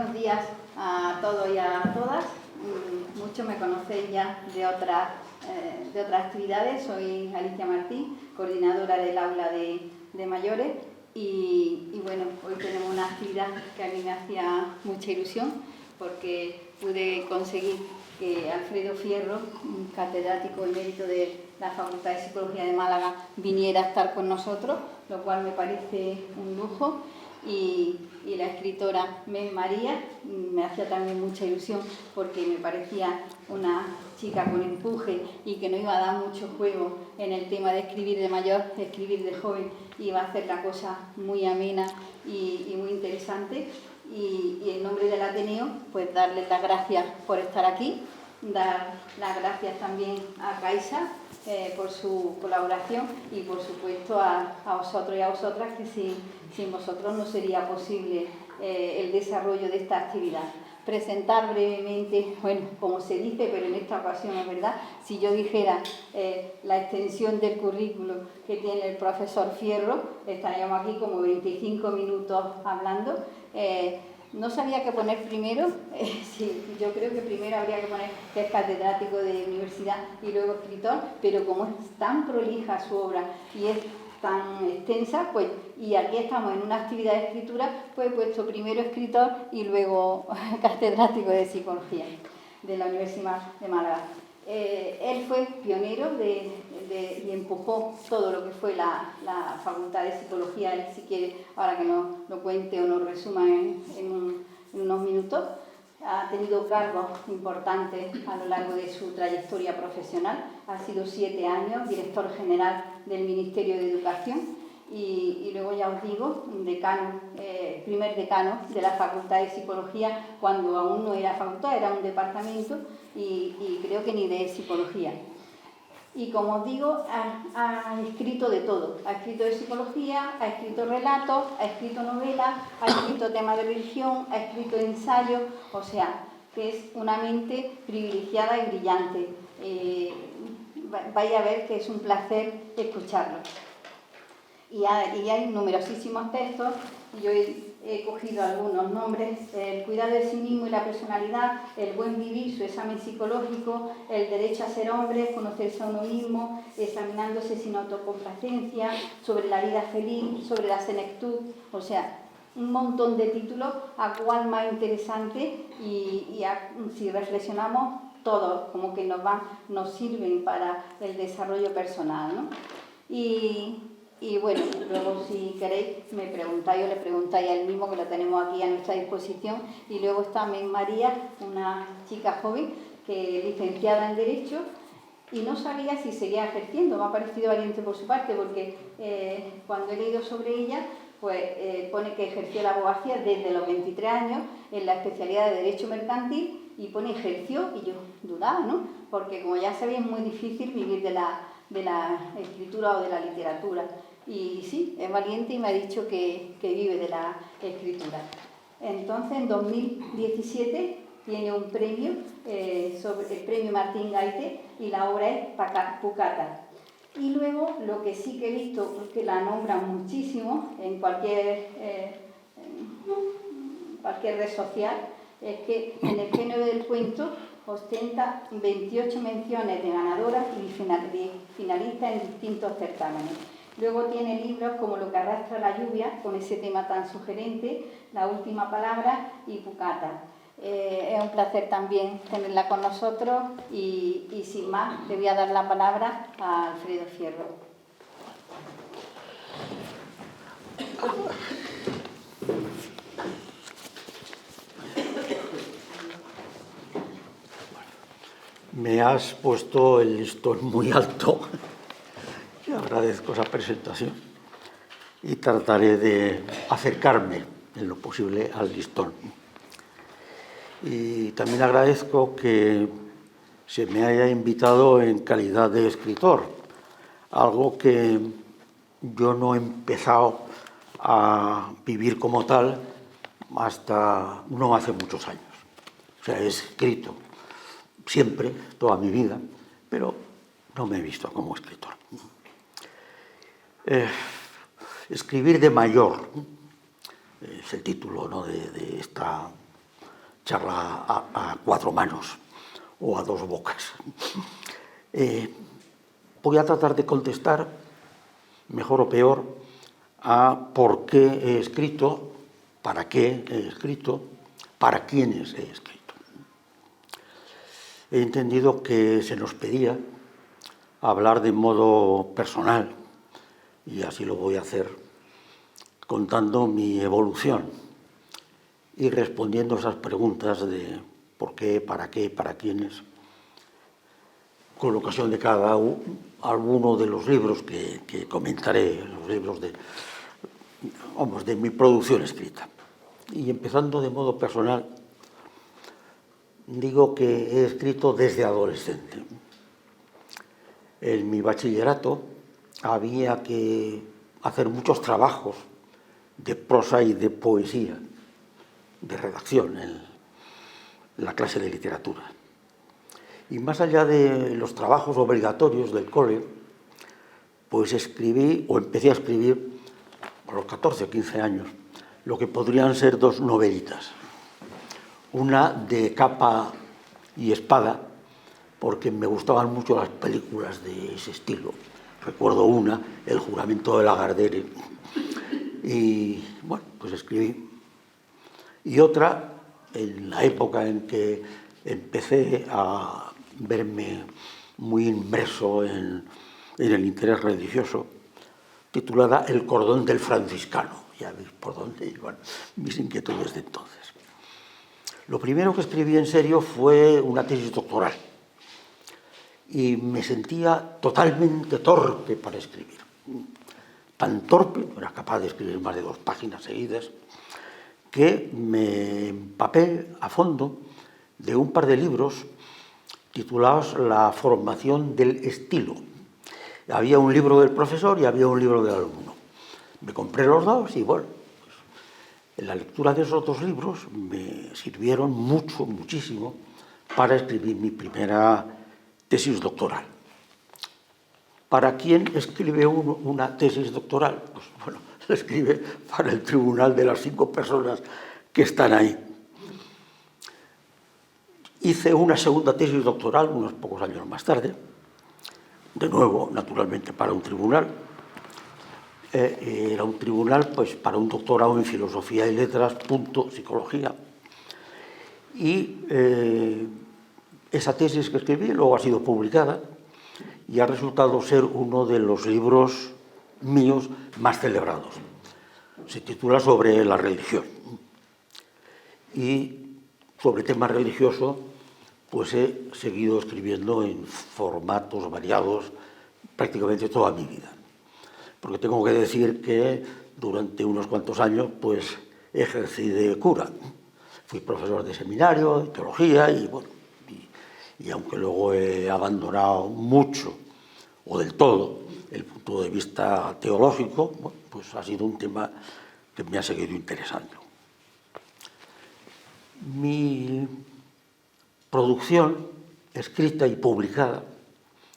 Buenos días a todos y a todas. Muchos me conocéis ya de otras actividades. Soy Alicia Martín, coordinadora del aula de mayores. Y bueno, hoy tenemos una actividad que a mí me hacía mucha ilusión porque pude conseguir que Alfredo Fierro, catedrático emérito de la Facultad de Psicología de Málaga, viniera a estar con nosotros, lo cual me parece un lujo. Y la escritora Mem María me hacía también mucha ilusión porque me parecía una chica con empuje y que no iba a dar mucho juego en el tema de escribir de mayor, de escribir de joven, iba a hacer la cosa muy amena y muy interesante. Y en nombre del Ateneo, pues darles las gracias por estar aquí, dar las gracias también a Caixa por su colaboración y por supuesto a vosotros y a vosotras, que sin vosotros no sería posible el desarrollo de esta actividad. Presentar brevemente, bueno, como se dice, pero en esta ocasión es verdad, si yo dijera la extensión del currículum que tiene el profesor Fierro, estaríamos aquí como 25 minutos hablando. No sabía qué poner primero, sí, yo creo que primero habría que poner que es catedrático de universidad y luego escritor, pero como es tan prolija su obra y es tan extensa, pues, y aquí estamos en una actividad de escritura, pues he puesto primero escritor y luego catedrático de psicología de la Universidad de Málaga. Él fue pionero y empujó todo lo que fue la Facultad de Psicología. Él, si quiere, ahora que nos lo cuente o nos resuma en unos minutos, ha tenido cargos importantes a lo largo de su trayectoria profesional. Ha sido 7 años director general del Ministerio de Educación y luego, ya os digo, decano, primer decano de la Facultad de Psicología, cuando aún no era facultad, era un departamento y creo que ni de psicología. Y como os digo, ha escrito de todo. Ha escrito de psicología, ha escrito relatos, ha escrito novelas, ha escrito temas de religión, ha escrito ensayos, o sea, que es una mente privilegiada y brillante. Vais a ver que es un placer escucharlo. Y hay numerosísimos textos, y yo he cogido algunos nombres: el cuidado de sí mismo y la personalidad, el buen vivir, su examen psicológico, el derecho a ser hombre, conocerse a uno mismo, examinándose sin autocomplacencia, sobre la vida feliz, sobre la senectud, o sea, un montón de títulos, a cuál más interesante, y si reflexionamos todos, como que nos sirven para el desarrollo personal, ¿no? Y bueno, luego si queréis me preguntáis o le preguntáis a él mismo, que lo tenemos aquí a nuestra disposición. Y luego está Mem María, una chica joven que es licenciada en Derecho y no sabía si seguía ejerciendo. Me ha parecido valiente por su parte porque cuando he leído sobre ella, pues pone que ejerció la abogacía desde los 23 años en la especialidad de Derecho Mercantil, y pone ejerció, y yo dudaba, ¿no? Porque como ya sabéis, es muy difícil vivir de la escritura o de la literatura. Y sí, es valiente y me ha dicho que vive de la escritura. Entonces, en 2017 tiene un premio, sobre el premio Martín Gaite, y la obra es Pucata. Y luego, lo que sí que he visto, que la nombran muchísimo en cualquier red social, es que en el género del cuento ostenta 28 menciones de ganadoras y finalistas en distintos certámenes. Luego tiene libros como Lo que arrastra la lluvia, con ese tema tan sugerente, La última palabra y Pucata. Es un placer también tenerla con nosotros y sin más le voy a dar la palabra a Alfredo Fierro. Me has puesto el listón muy alto. Te agradezco esa presentación y trataré de acercarme en lo posible al listón. Y también agradezco que se me haya invitado en calidad de escritor, algo que yo no he empezado a vivir como tal hasta no hace muchos años. O sea, he escrito siempre, toda mi vida, pero no me he visto como escritor. Escribir de mayor es el título, ¿no?, de esta echarla a cuatro manos o a dos bocas. Voy a tratar de contestar, mejor o peor, a por qué he escrito, para qué he escrito, para quiénes he escrito. He entendido que se nos pedía hablar de modo personal, y así lo voy a hacer, contando mi evolución y respondiendo esas preguntas de por qué, para quiénes, con ocasión de cada alguno de los libros que comentaré, los libros de mi producción escrita. Y empezando de modo personal, digo que he escrito desde adolescente. En mi bachillerato había que hacer muchos trabajos de prosa y de poesía, de redacción en la clase de literatura. Y más allá de los trabajos obligatorios del cole, pues escribí, o empecé a escribir, a los 14 o 15 años, lo que podrían ser dos novelitas. Una de capa y espada, porque me gustaban mucho las películas de ese estilo. Recuerdo una, El juramento de Lagardère, y bueno, pues escribí. Y otra, en la época en que empecé a verme muy inmerso en el interés religioso, titulada El cordón del franciscano. Ya veis por dónde iban mis inquietudes de entonces. Lo primero que escribí en serio fue una tesis doctoral. Y me sentía totalmente torpe para escribir. Tan torpe, no era capaz de escribir más de 2 páginas seguidas, que me empapé a fondo de un par de libros titulados La formación del estilo. Había un libro del profesor y había un libro del alumno. Me compré los dos y bueno, pues, en la lectura de esos 2 libros me sirvieron muchísimo para escribir mi primera tesis doctoral. ¿Para quién escribe uno una tesis doctoral? Pues bueno, la escribe para el tribunal de las 5 personas que están ahí. Hice una segunda tesis doctoral unos pocos años más tarde, de nuevo, naturalmente, para un tribunal. Era un tribunal pues, para un doctorado en Filosofía y Letras, psicología. Y esa tesis que escribí luego ha sido publicada y ha resultado ser uno de los libros míos más celebrados. Se titula Sobre la religión. Y sobre tema religioso, pues he seguido escribiendo en formatos variados prácticamente toda mi vida. Porque tengo que decir que durante unos cuantos años, pues ejercí de cura. Fui profesor de seminario, de teología, y bueno, y aunque luego he abandonado mucho, o del todo, el punto de vista teológico, bueno, pues ha sido un tema que me ha seguido interesando. Mi producción, escrita y publicada,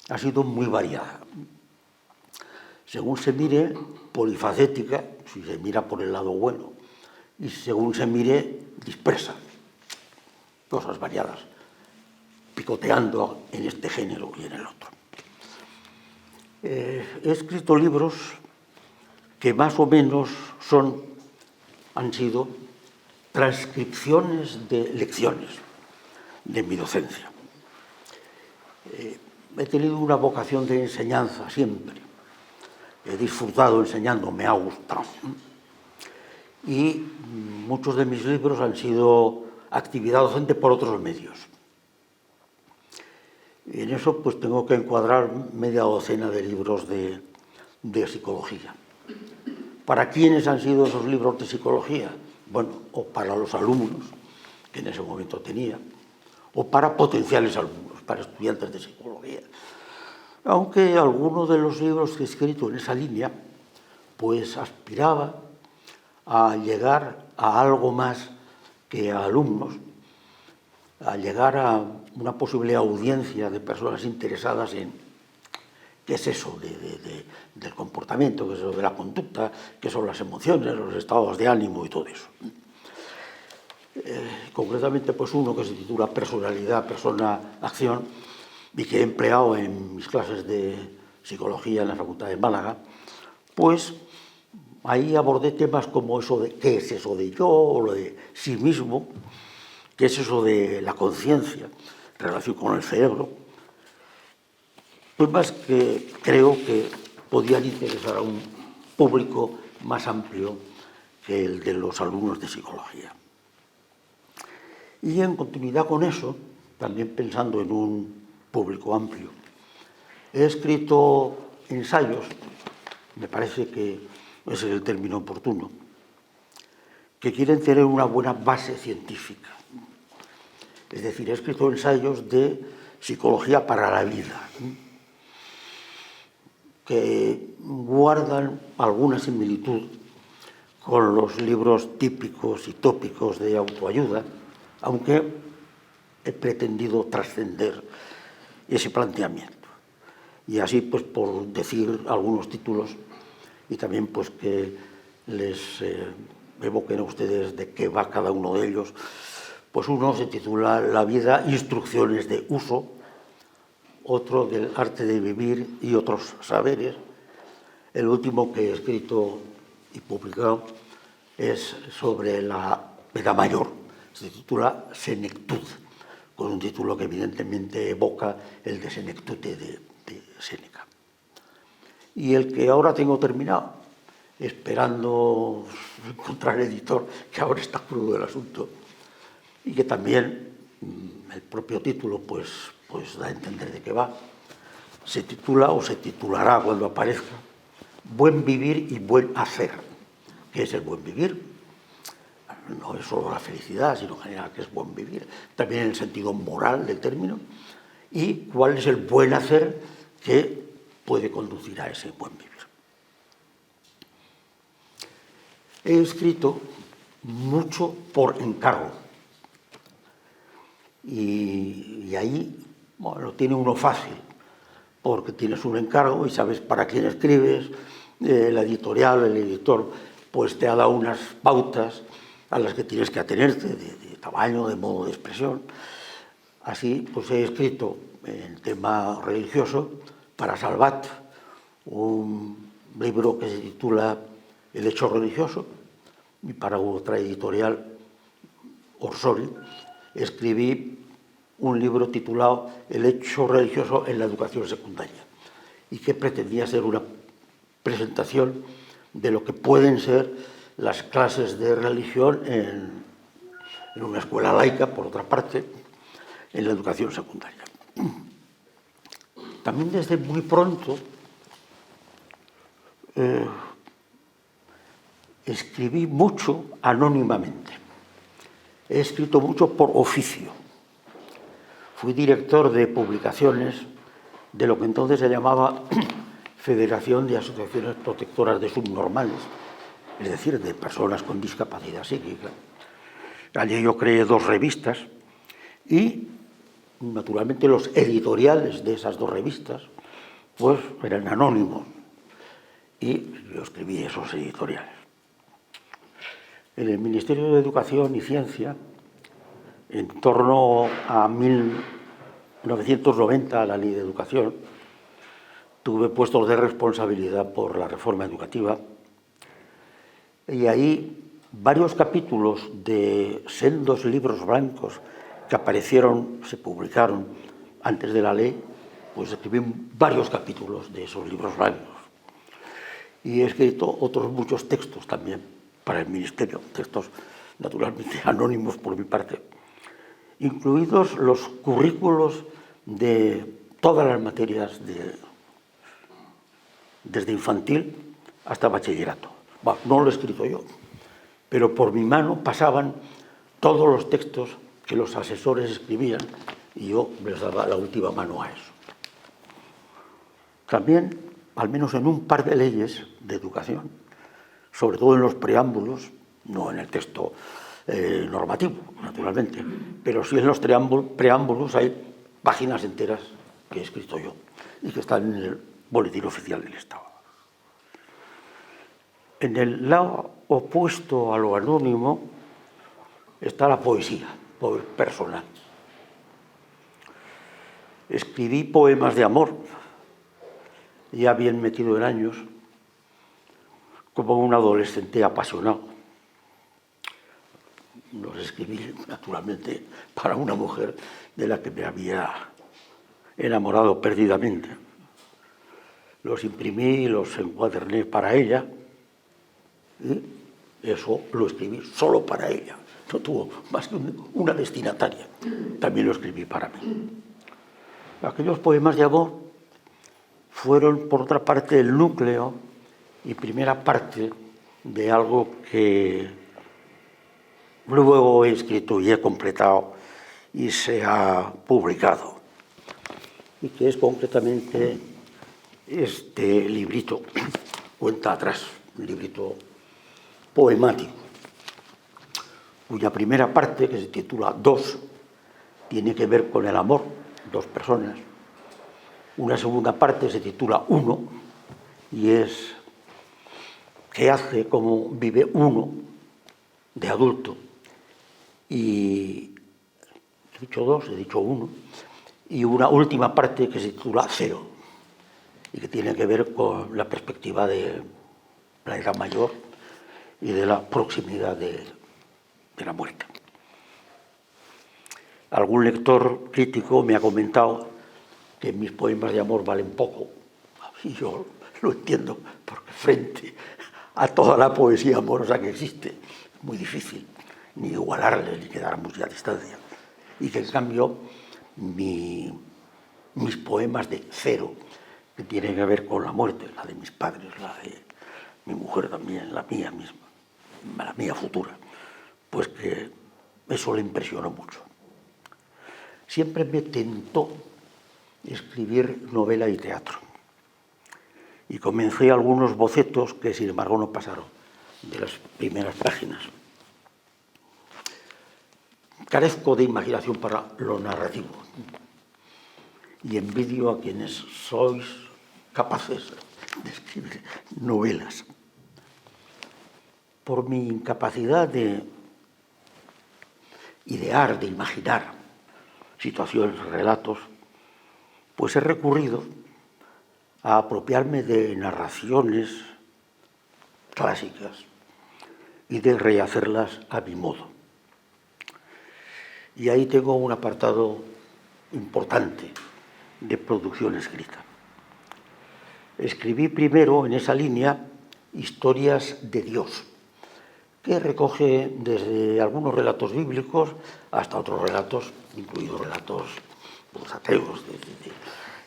ha sido muy variada. Según se mire, polifacética, si se mira por el lado bueno, y según se mire, dispersa. Cosas variadas, picoteando en este género y en el otro. He escrito libros que más o menos han sido transcripciones de lecciones de mi docencia. He tenido una vocación de enseñanza siempre. He disfrutado enseñando, me ha gustado. Y muchos de mis libros han sido actividad docente por otros medios. Y en eso pues tengo que encuadrar media docena de libros de psicología. ¿Para quiénes han sido esos libros de psicología? Bueno, o para los alumnos, que en ese momento tenía, o para potenciales alumnos, para estudiantes de psicología. Aunque alguno de los libros que he escrito en esa línea, pues aspiraba a llegar a algo más que a alumnos, a llegar a una posible audiencia de personas interesadas en qué es eso del comportamiento, qué es eso de la conducta, qué son las emociones, los estados de ánimo y todo eso. concretamente pues uno que se titula Personalidad, Persona, Acción, y que he empleado en mis clases de psicología en la Facultad de Málaga, pues ahí abordé temas como eso de qué es eso de yo, o lo de sí mismo, qué es eso de la conciencia, en relación con el cerebro, temas que creo que podían interesar a un público más amplio que el de los alumnos de psicología. Y en continuidad con eso, también pensando en un público amplio, he escrito ensayos, me parece que ese es el término oportuno, que quieren tener una buena base científica. Es decir, he escrito ensayos de psicología para la vida, que guardan alguna similitud con los libros típicos y tópicos de autoayuda, aunque he pretendido trascender ese planteamiento. Y así, pues, por decir algunos títulos, y también pues que les evoquen a ustedes de qué va cada uno de ellos, pues uno se titula La vida, instrucciones de uso, otro del arte de vivir y otros saberes. El último que he escrito y publicado es sobre la edad mayor, se titula Senectud, con un título que evidentemente evoca el de Senectute de Séneca. Y el que ahora tengo terminado, esperando encontrar editor, que ahora está crudo el asunto, y que también el propio título pues da a entender de qué va, se titula o se titulará cuando aparezca Buen vivir y buen hacer. ¿Qué es el buen vivir? No es solo la felicidad, sino en general que es buen vivir, también en el sentido moral del término, y cuál es el buen hacer que puede conducir a ese buen vivir. He escrito mucho por encargo, y ahí, bueno, tiene uno fácil, porque tienes un encargo y sabes para quién escribes, la editorial, el editor, pues te ha dado unas pautas a las que tienes que atenerte, de tamaño, de modo de expresión. Así, pues he escrito en tema religioso para Salvat, un libro que se titula El hecho religioso, y para otra editorial, Orsori, escribí un libro titulado El hecho religioso en la educación secundaria, y que pretendía ser una presentación de lo que pueden ser las clases de religión en una escuela laica, por otra parte, en la educación secundaria. También desde muy pronto escribí mucho anónimamente. He escrito mucho por oficio. Fui director de publicaciones de lo que entonces se llamaba Federación de Asociaciones Protectoras de Subnormales, es decir, de personas con discapacidad psíquica. Allí yo creé 2 revistas y, naturalmente, los editoriales de esas 2 revistas pues eran anónimos y yo escribí esos editoriales. En el Ministerio de Educación y Ciencia, en torno a 1990, la Ley de Educación, tuve puestos de responsabilidad por la reforma educativa, y ahí varios capítulos de sendos libros blancos que aparecieron, se publicaron antes de la ley, pues escribí varios capítulos de esos libros blancos. Y he escrito otros muchos textos también para el Ministerio, textos naturalmente anónimos por mi parte, incluidos los currículos de todas las materias desde infantil hasta bachillerato. Bueno, no lo he escrito yo, pero por mi mano pasaban todos los textos que los asesores escribían y yo les daba la última mano a eso. También, al menos en un par de leyes de educación, sobre todo en los preámbulos, no en el texto normativo, naturalmente, pero sí en los preámbulos hay páginas enteras que he escrito yo y que están en el Boletín Oficial del Estado. En el lado opuesto a lo anónimo, está la poesía personal. Escribí poemas de amor, ya bien metido en años, como un adolescente apasionado. Los escribí, naturalmente, para una mujer de la que me había enamorado perdidamente. Los imprimí, los encuaderné para ella, y eso lo escribí solo para ella. No tuvo más que una destinataria. También lo escribí para mí. Aquellos poemas de amor fueron, por otra parte, el núcleo y primera parte de algo que luego he escrito y he completado y se ha publicado, y que es concretamente este librito, Cuenta atrás, un librito poemático, cuya primera parte, que se titula Dos, tiene que ver con el amor, dos personas. Una segunda parte se titula Uno, y es qué hace, cómo vive uno de adulto. Y he dicho dos, he dicho uno, y una última parte que se titula Cero, y que tiene que ver con la perspectiva de la edad mayor y de la proximidad de la muerte. Algún lector crítico me ha comentado que mis poemas de amor valen poco, y yo lo entiendo, porque frente a toda la poesía amorosa que existe es muy difícil ni igualarle ni quedar a mucha distancia, y que en cambio mis poemas de Cero, que tienen que ver con la muerte, la de mis padres, la de mi mujer también, la mía misma, la mía futura, pues que eso le impresionó mucho. Siempre me tentó escribir novela y teatro, y comencé algunos bocetos que sin embargo no pasaron de las primeras páginas. Carezco de imaginación para lo narrativo y envidio a quienes sois capaces de escribir novelas. Por mi incapacidad de idear, de imaginar situaciones, relatos, pues he recurrido a apropiarme de narraciones clásicas y de rehacerlas a mi modo. Y ahí tengo un apartado importante de producción escrita. Escribí primero en esa línea historias de Dios, que recoge desde algunos relatos bíblicos hasta otros relatos, incluidos relatos ateos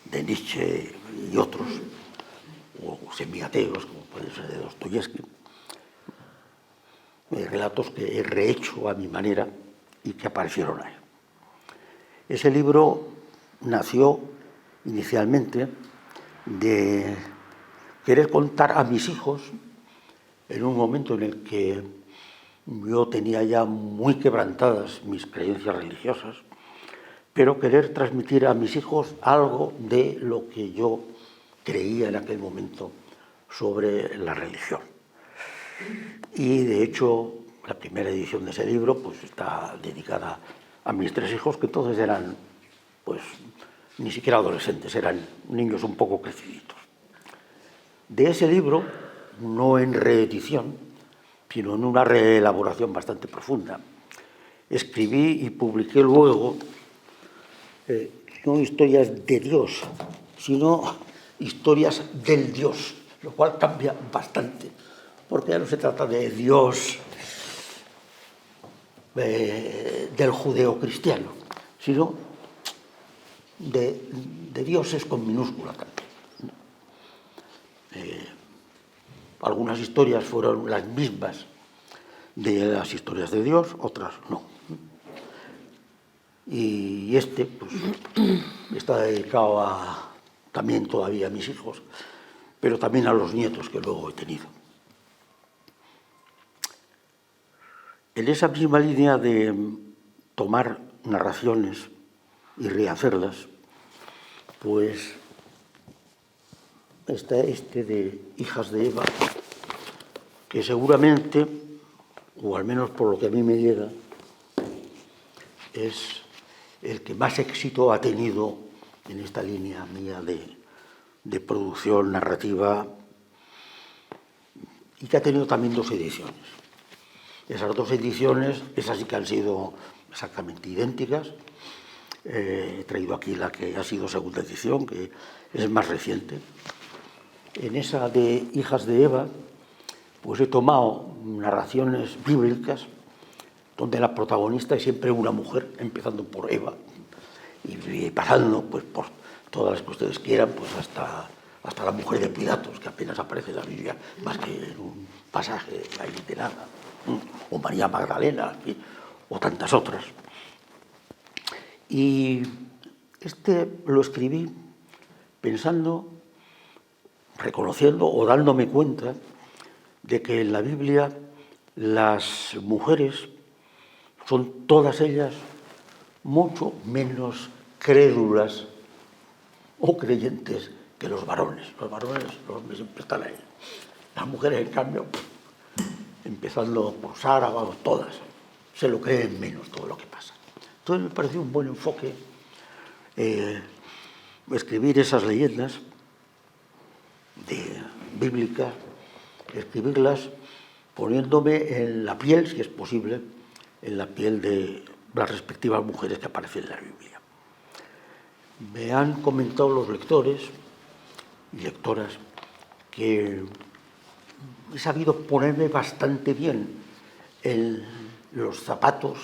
de Nietzsche y otros, o semiateos, como puede ser de Dostoyevski. Relatos que he rehecho a mi manera y que aparecieron ahí. Ese libro nació inicialmente de querer contar a mis hijos en un momento en el que yo tenía ya muy quebrantadas mis creencias religiosas, pero querer transmitir a mis hijos algo de lo que yo creía en aquel momento sobre la religión. Y de hecho, la primera edición de ese libro pues, está dedicada a mis tres hijos, que entonces eran, pues, ni siquiera adolescentes, eran niños un poco creciditos. De ese libro, no en reedición, sino en una reelaboración bastante profunda, escribí y publiqué luego no historias de Dios, sino historias del Dios, lo cual cambia bastante, porque ya no se trata de Dios del judeocristiano, sino de dioses con minúscula también. Algunas historias fueron las mismas de las historias de Dios, otras no. Y pues, está dedicado también todavía a mis hijos, pero también a los nietos que luego he tenido. En esa misma línea de tomar narraciones y rehacerlas, pues está de Hijas de Eva, que seguramente, o al menos por lo que a mí me llega, es el que más éxito ha tenido en esta línea mía de producción narrativa, y que ha tenido también 2 ediciones. Esas 2 ediciones, esas sí que han sido exactamente idénticas. He traído aquí la que ha sido segunda edición, que es más reciente. En esa de Hijas de Eva, pues he tomado narraciones bíblicas donde la protagonista es siempre una mujer, empezando por Eva y pasando pues por todas las que ustedes quieran, pues hasta la mujer de Pilatos, que apenas aparece en la Biblia, más que en un pasaje ahí de nada, o María Magdalena, o tantas otras. Y lo escribí pensando, reconociendo o dándome cuenta de que en la Biblia las mujeres son todas ellas mucho menos crédulas o creyentes que los varones. Los hombres siempre están ahí. Las mujeres, en cambio, empezando por Sara, vamos, todas, se lo creen menos todo lo que pasa. Entonces me pareció un buen enfoque escribir esas leyendas bíblicas, escribirlas poniéndome en la piel, si es posible, en la piel de las respectivas mujeres que aparecen en la Biblia. Me han comentado los lectores y lectoras que he sabido ponerme bastante bien en los zapatos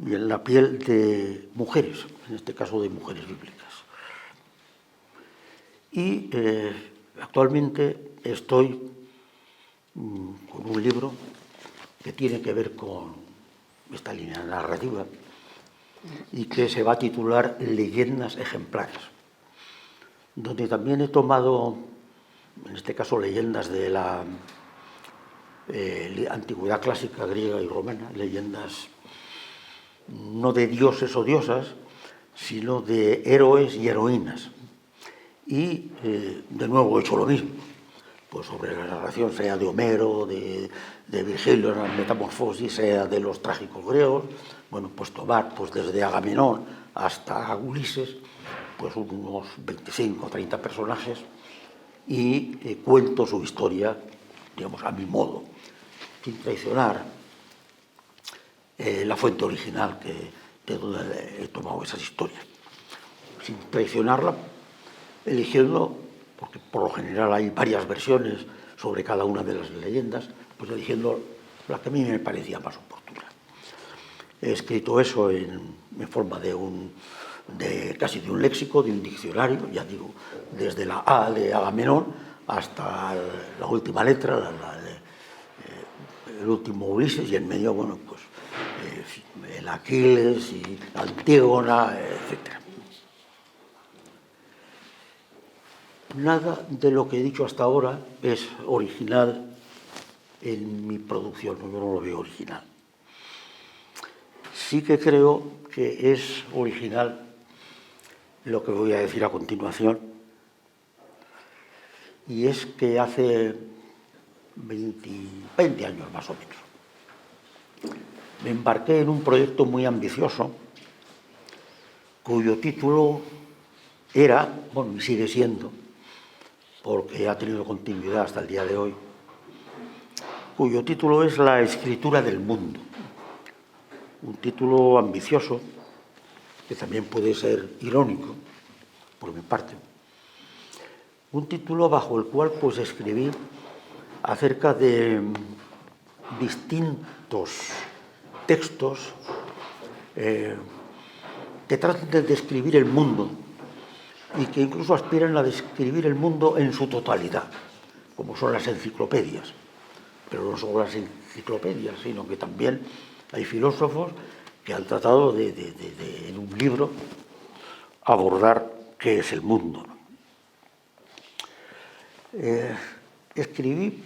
y en la piel de mujeres, en este caso de mujeres bíblicas. Y actualmente estoy con un libro que tiene que ver con esta línea narrativa y que se va a titular Leyendas ejemplares, donde también he tomado, en este caso, leyendas de la antigüedad clásica griega y romana, leyendas no de dioses o diosas, sino de héroes y heroínas. Y de nuevo he hecho lo mismo, pues sobre la narración, sea de Homero, de Virgilio en la Metamorfosis, sea de los trágicos griegos, bueno, pues tomar pues desde Agamenón hasta Ulises, pues unos 25 o 30 personajes, y cuento su historia, digamos, a mi modo, sin traicionar la fuente original de donde he tomado esas historias, sin traicionarla, eligiendo, porque por lo general hay varias versiones sobre cada una de las leyendas, pues eligiendo la que a mí me parecía más oportuna. He escrito eso en forma de casi de un léxico, de un diccionario, ya digo, desde la A de Agamenón hasta la última letra, el último Ulises, y en medio, bueno, pues el Aquiles y la Antígona, etc. Nada de lo que he dicho hasta ahora es original en mi producción, yo no lo veo original. Sí que creo que es original lo que voy a decir a continuación, y es que hace 20 años más o menos me embarqué en un proyecto muy ambicioso cuyo título era, bueno, y sigue siendo, porque ha tenido continuidad hasta el día de hoy, cuyo título es La escritura del mundo. Un título ambicioso, que también puede ser irónico, por mi parte. Un título bajo el cual pues escribí acerca de distintos textos que tratan de describir el mundo y que incluso aspiran a describir el mundo en su totalidad, como son las enciclopedias. Pero no solo las enciclopedias, sino que también hay filósofos que han tratado en un libro abordar qué es el mundo. Escribí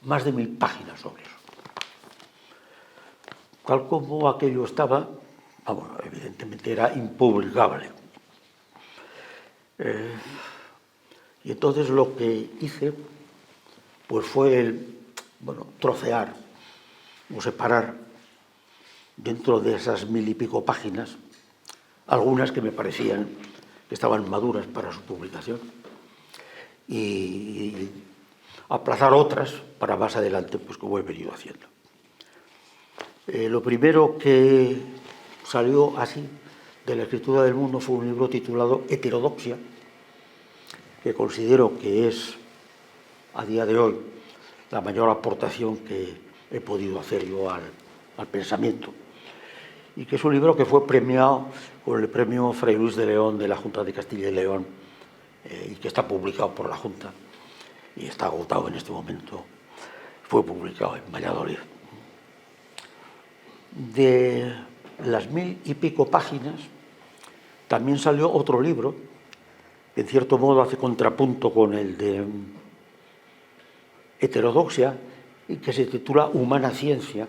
más de 1000 páginas sobre eso. Tal como aquello estaba, evidentemente era impublicable. Y entonces lo que hice pues fue trocear o separar dentro de esas 1000 y pico páginas, algunas que me parecían que estaban maduras para su publicación, y aplazar otras para más adelante, pues como he venido haciendo. Lo primero que salió así de la escritura del mundo fue un libro titulado Heterodoxia, que considero que es, a día de hoy, la mayor aportación que he podido hacer yo al pensamiento, y que es un libro que fue premiado con el premio Fray Luis de León de la Junta de Castilla y León, y que está publicado por la Junta y está agotado en este momento. Fue publicado en Valladolid. De las 1000 y pico páginas también salió otro libro que en cierto modo hace contrapunto con el de Heterodoxia, y que se titula Humana Ciencia,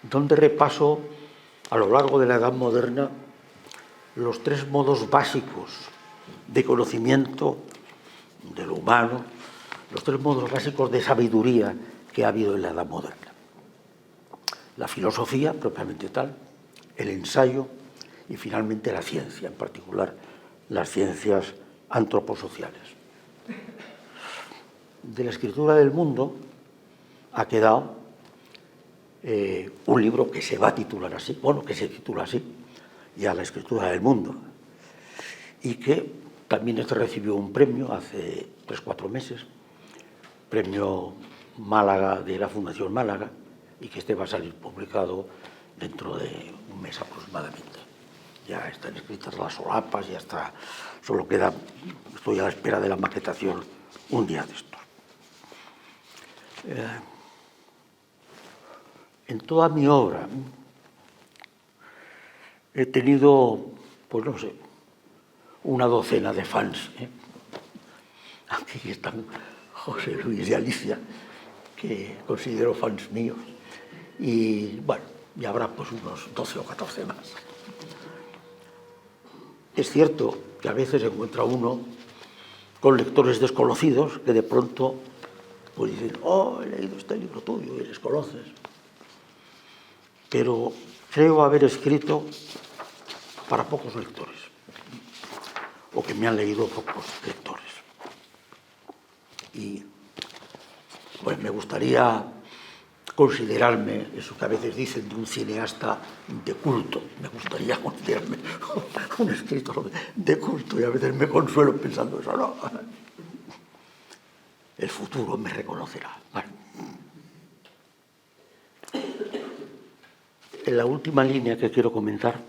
donde repaso a lo largo de la Edad Moderna los 3 modos básicos de conocimiento de lo humano, los 3 modos básicos de sabiduría que ha habido en la Edad Moderna. La filosofía, propiamente tal, el ensayo y finalmente la ciencia, en particular las ciencias antroposociales. De la escritura del mundo ha quedado un libro que se va a titular así, bueno, que se titula así, ya La escritura del mundo, y que también recibió un premio hace 3-4 meses, premio Málaga de la Fundación Málaga, y que va a salir publicado dentro de un mes aproximadamente. Ya están escritas las solapas, ya está, solo queda, estoy a la espera de la maquetación un día de estos. En toda mi obra he tenido, pues no sé, una docena de fans. Aquí están José Luis y Alicia, que considero fans míos, y bueno, ya habrá pues unos 12 o 14 más. Es cierto que a veces encuentra uno con lectores desconocidos que de pronto pues dicen, oh, he leído este libro tuyo y les conoces. Pero creo haber escrito para pocos lectores, o que me han leído pocos lectores. Y pues me gustaría considerarme, eso que a veces dicen de un cineasta de culto, me gustaría considerarme un escritor de culto, y a veces me consuelo pensando eso, no. El futuro me reconocerá. Bueno. La última línea que quiero comentar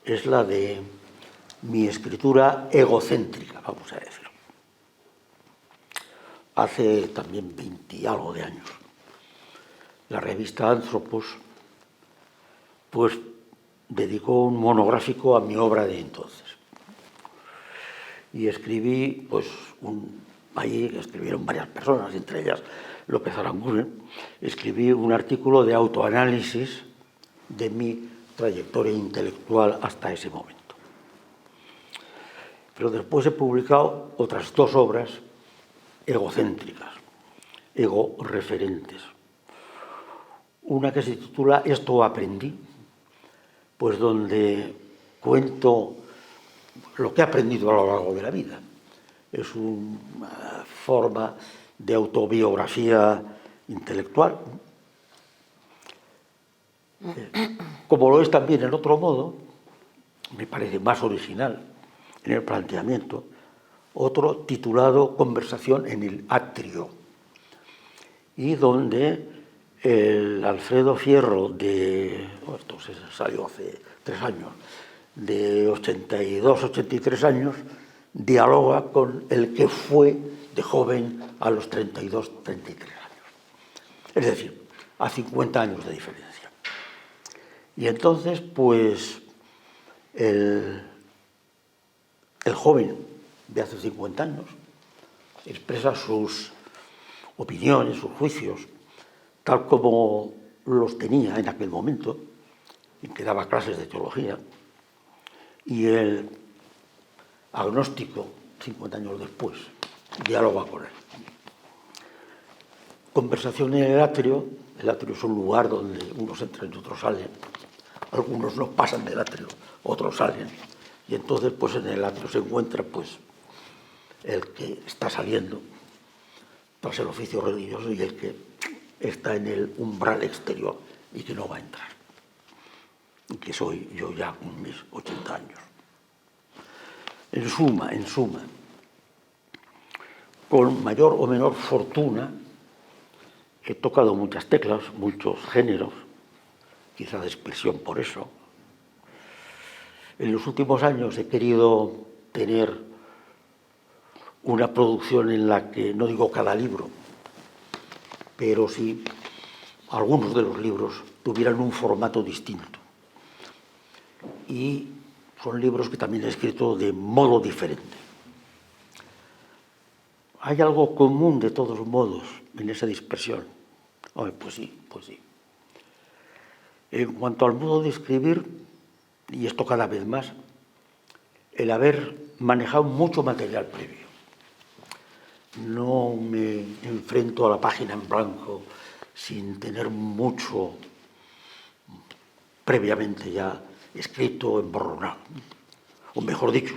es la de mi escritura egocéntrica, vamos a decirlo. Hace también 20 y algo de años, la revista Anthropos pues dedicó un monográfico a mi obra de entonces. Y escribí, pues, allí escribieron varias personas, entre ellas López Aranguren, escribí un artículo de autoanálisis de mi trayectoria intelectual hasta ese momento. Pero después he publicado otras 2 obras egocéntricas, ego-referentes. Una que se titula Esto aprendí, pues donde cuento lo que he aprendido a lo largo de la vida. Es una forma de autobiografía intelectual, como lo es también en otro modo, me parece más original en el planteamiento, otro titulado Conversación en el atrio, y donde el Alfredo Fierro esto salió hace 3 años, de 82, 83 años, dialoga con el que fue de joven a los 32, 33 años. Es decir, a 50 años de diferencia. Y entonces, pues, el joven de hace 50 años expresa sus opiniones, sus juicios, tal como los tenía en aquel momento, en que daba clases de teología, y el agnóstico, 50 años después, dialoga con él. conversación en el atrio es un lugar donde unos entran y otros salen. Algunos no pasan del atrio, otros salen. Y entonces, pues en el atrio se encuentra pues el que está saliendo tras el oficio religioso y el que está en el umbral exterior y que no va a entrar. Y que soy yo ya con mis 80 años. En suma, con mayor o menor fortuna, he tocado muchas teclas, muchos géneros, quizá de expresión por eso. En los últimos años he querido tener una producción en la que, no digo cada libro, pero sí algunos de los libros tuvieran un formato distinto. Y son libros que también he escrito de modo diferente. ¿Hay algo común de todos modos en esa dispersión? Pues sí. En cuanto al modo de escribir, y esto cada vez más, el haber manejado mucho material previo. No me enfrento a la página en blanco sin tener mucho previamente ya escrito, emborronado. O mejor dicho,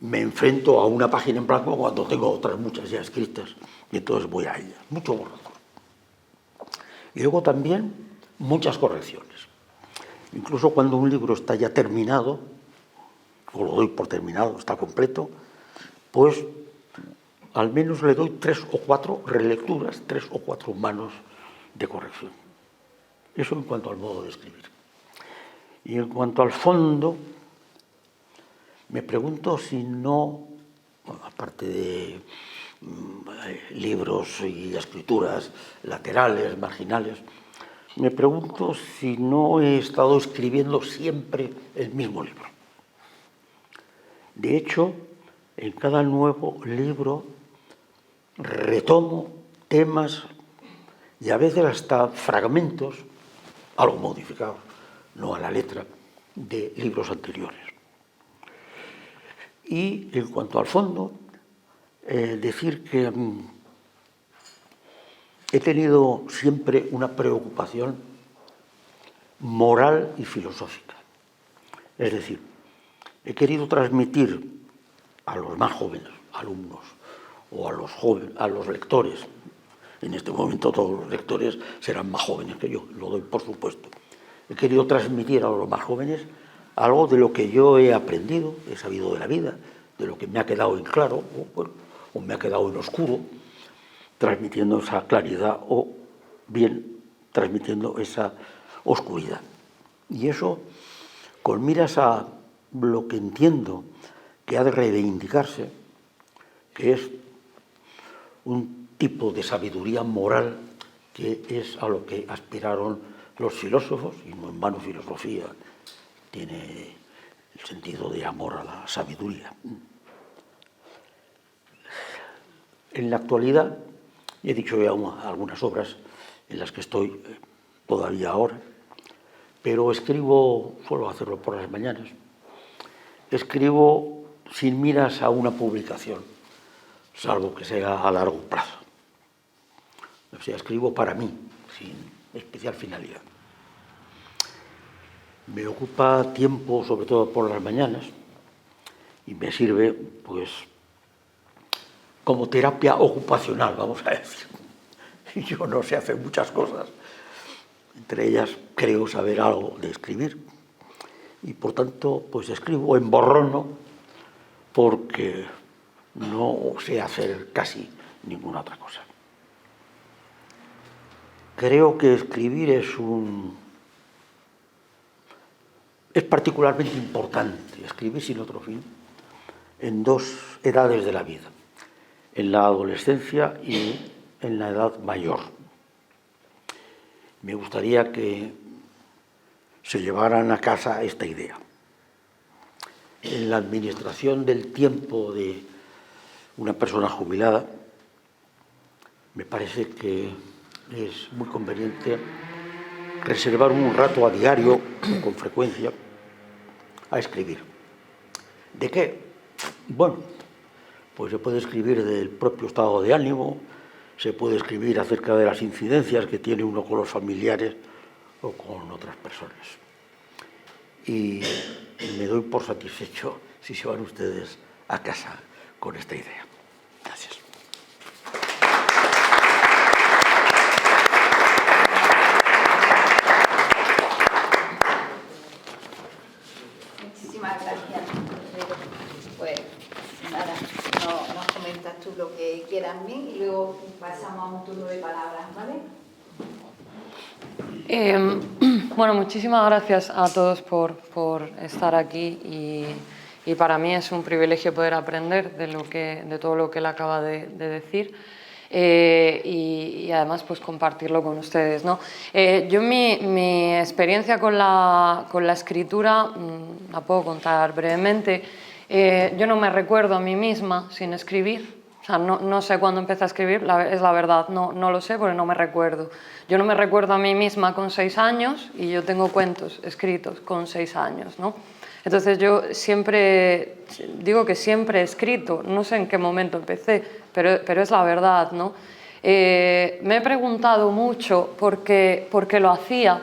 me enfrento a una página en blanco cuando tengo otras muchas ya escritas y entonces voy a ellas. Mucho borrador. Y luego también muchas correcciones. Incluso cuando un libro está ya terminado, o lo doy por terminado, está completo, pues al menos le doy 3 o 4 relecturas, 3 o 4 manos de corrección. Eso en cuanto al modo de escribir. Y en cuanto al fondo, me pregunto si no, aparte de libros y escrituras laterales, marginales, me pregunto si no he estado escribiendo siempre el mismo libro. De hecho, en cada nuevo libro retomo temas y a veces hasta fragmentos, algo modificados, no a la letra, de libros anteriores. Y en cuanto al fondo, decir que he tenido siempre una preocupación moral y filosófica. Es decir, he querido transmitir a los más jóvenes, alumnos, o a los lectores, en este momento todos los lectores serán más jóvenes que yo, lo doy por supuesto. He querido transmitir a los más jóvenes algo de lo que yo he aprendido, he sabido de la vida, de lo que me ha quedado en claro, o me ha quedado en oscuro, transmitiendo esa claridad o bien transmitiendo esa oscuridad. Y eso, con miras a lo que entiendo que ha de reivindicarse, que es un tipo de sabiduría moral que es a lo que aspiraron los filósofos, y no en vano filosofía tiene el sentido de amor a la sabiduría. En la actualidad, he dicho ya algunas obras en las que estoy todavía ahora, pero escribo, suelo hacerlo por las mañanas, escribo sin miras a una publicación, salvo que sea a largo plazo. O sea, escribo para mí, sin especial finalidad. Me ocupa tiempo, sobre todo por las mañanas, y me sirve, pues, como terapia ocupacional, vamos a decir. Yo no sé hacer muchas cosas, entre ellas creo saber algo de escribir, y por tanto, pues escribo en borrono, porque no sé hacer casi ninguna otra cosa. Creo que escribir es particularmente importante, escribir sin otro fin, en dos edades de la vida, en la adolescencia y en la edad mayor. Me gustaría que se llevaran a casa esta idea. En la administración del tiempo de una persona jubilada, me parece que es muy conveniente reservar un rato a diario, con frecuencia, a escribir. ¿De qué? Bueno, Pues se puede escribir del propio estado de ánimo, se puede escribir acerca de las incidencias que tiene uno con los familiares o con otras personas. Y me doy por satisfecho si se van ustedes a casa con esta idea. Gracias. Muchísimas gracias. Pues nada, nos comentas tú lo que quieras bien y luego pasamos a un turno de palabras, ¿vale? Bueno, muchísimas gracias a todos por estar aquí y para mí es un privilegio poder aprender de todo lo que él acaba de decir y además pues compartirlo con ustedes, ¿no? Yo mi experiencia con la escritura la puedo contar brevemente. Yo no me recuerdo a mí misma sin escribir. O sea, no sé cuándo empecé a escribir, es la verdad, no lo sé porque no me recuerdo. Yo no me recuerdo a mí misma con 6 años y yo tengo cuentos escritos con 6 años, ¿no? Entonces yo siempre, digo que siempre he escrito, no sé en qué momento empecé, pero es la verdad, ¿no? Me he preguntado mucho por qué lo hacía,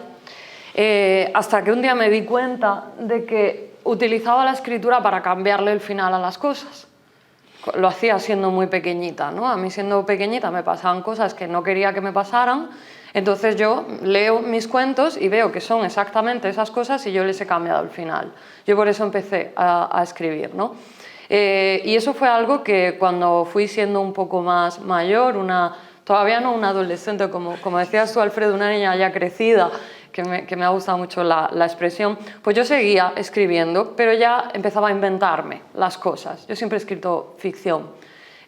hasta que un día me di cuenta de que utilizaba la escritura para cambiarle el final a las cosas. Lo hacía siendo muy pequeñita, ¿no? A mí siendo pequeñita me pasaban cosas que no quería que me pasaran, entonces yo leo mis cuentos y veo que son exactamente esas cosas y yo les he cambiado el final. Yo por eso empecé a escribir, ¿no? Y eso fue algo que cuando fui siendo un poco más mayor, todavía no una adolescente, como decías tú, Alfredo, una niña ya crecida, que me ha gustado mucho la expresión, pues yo seguía escribiendo, pero ya empezaba a inventarme las cosas. Yo siempre he escrito ficción.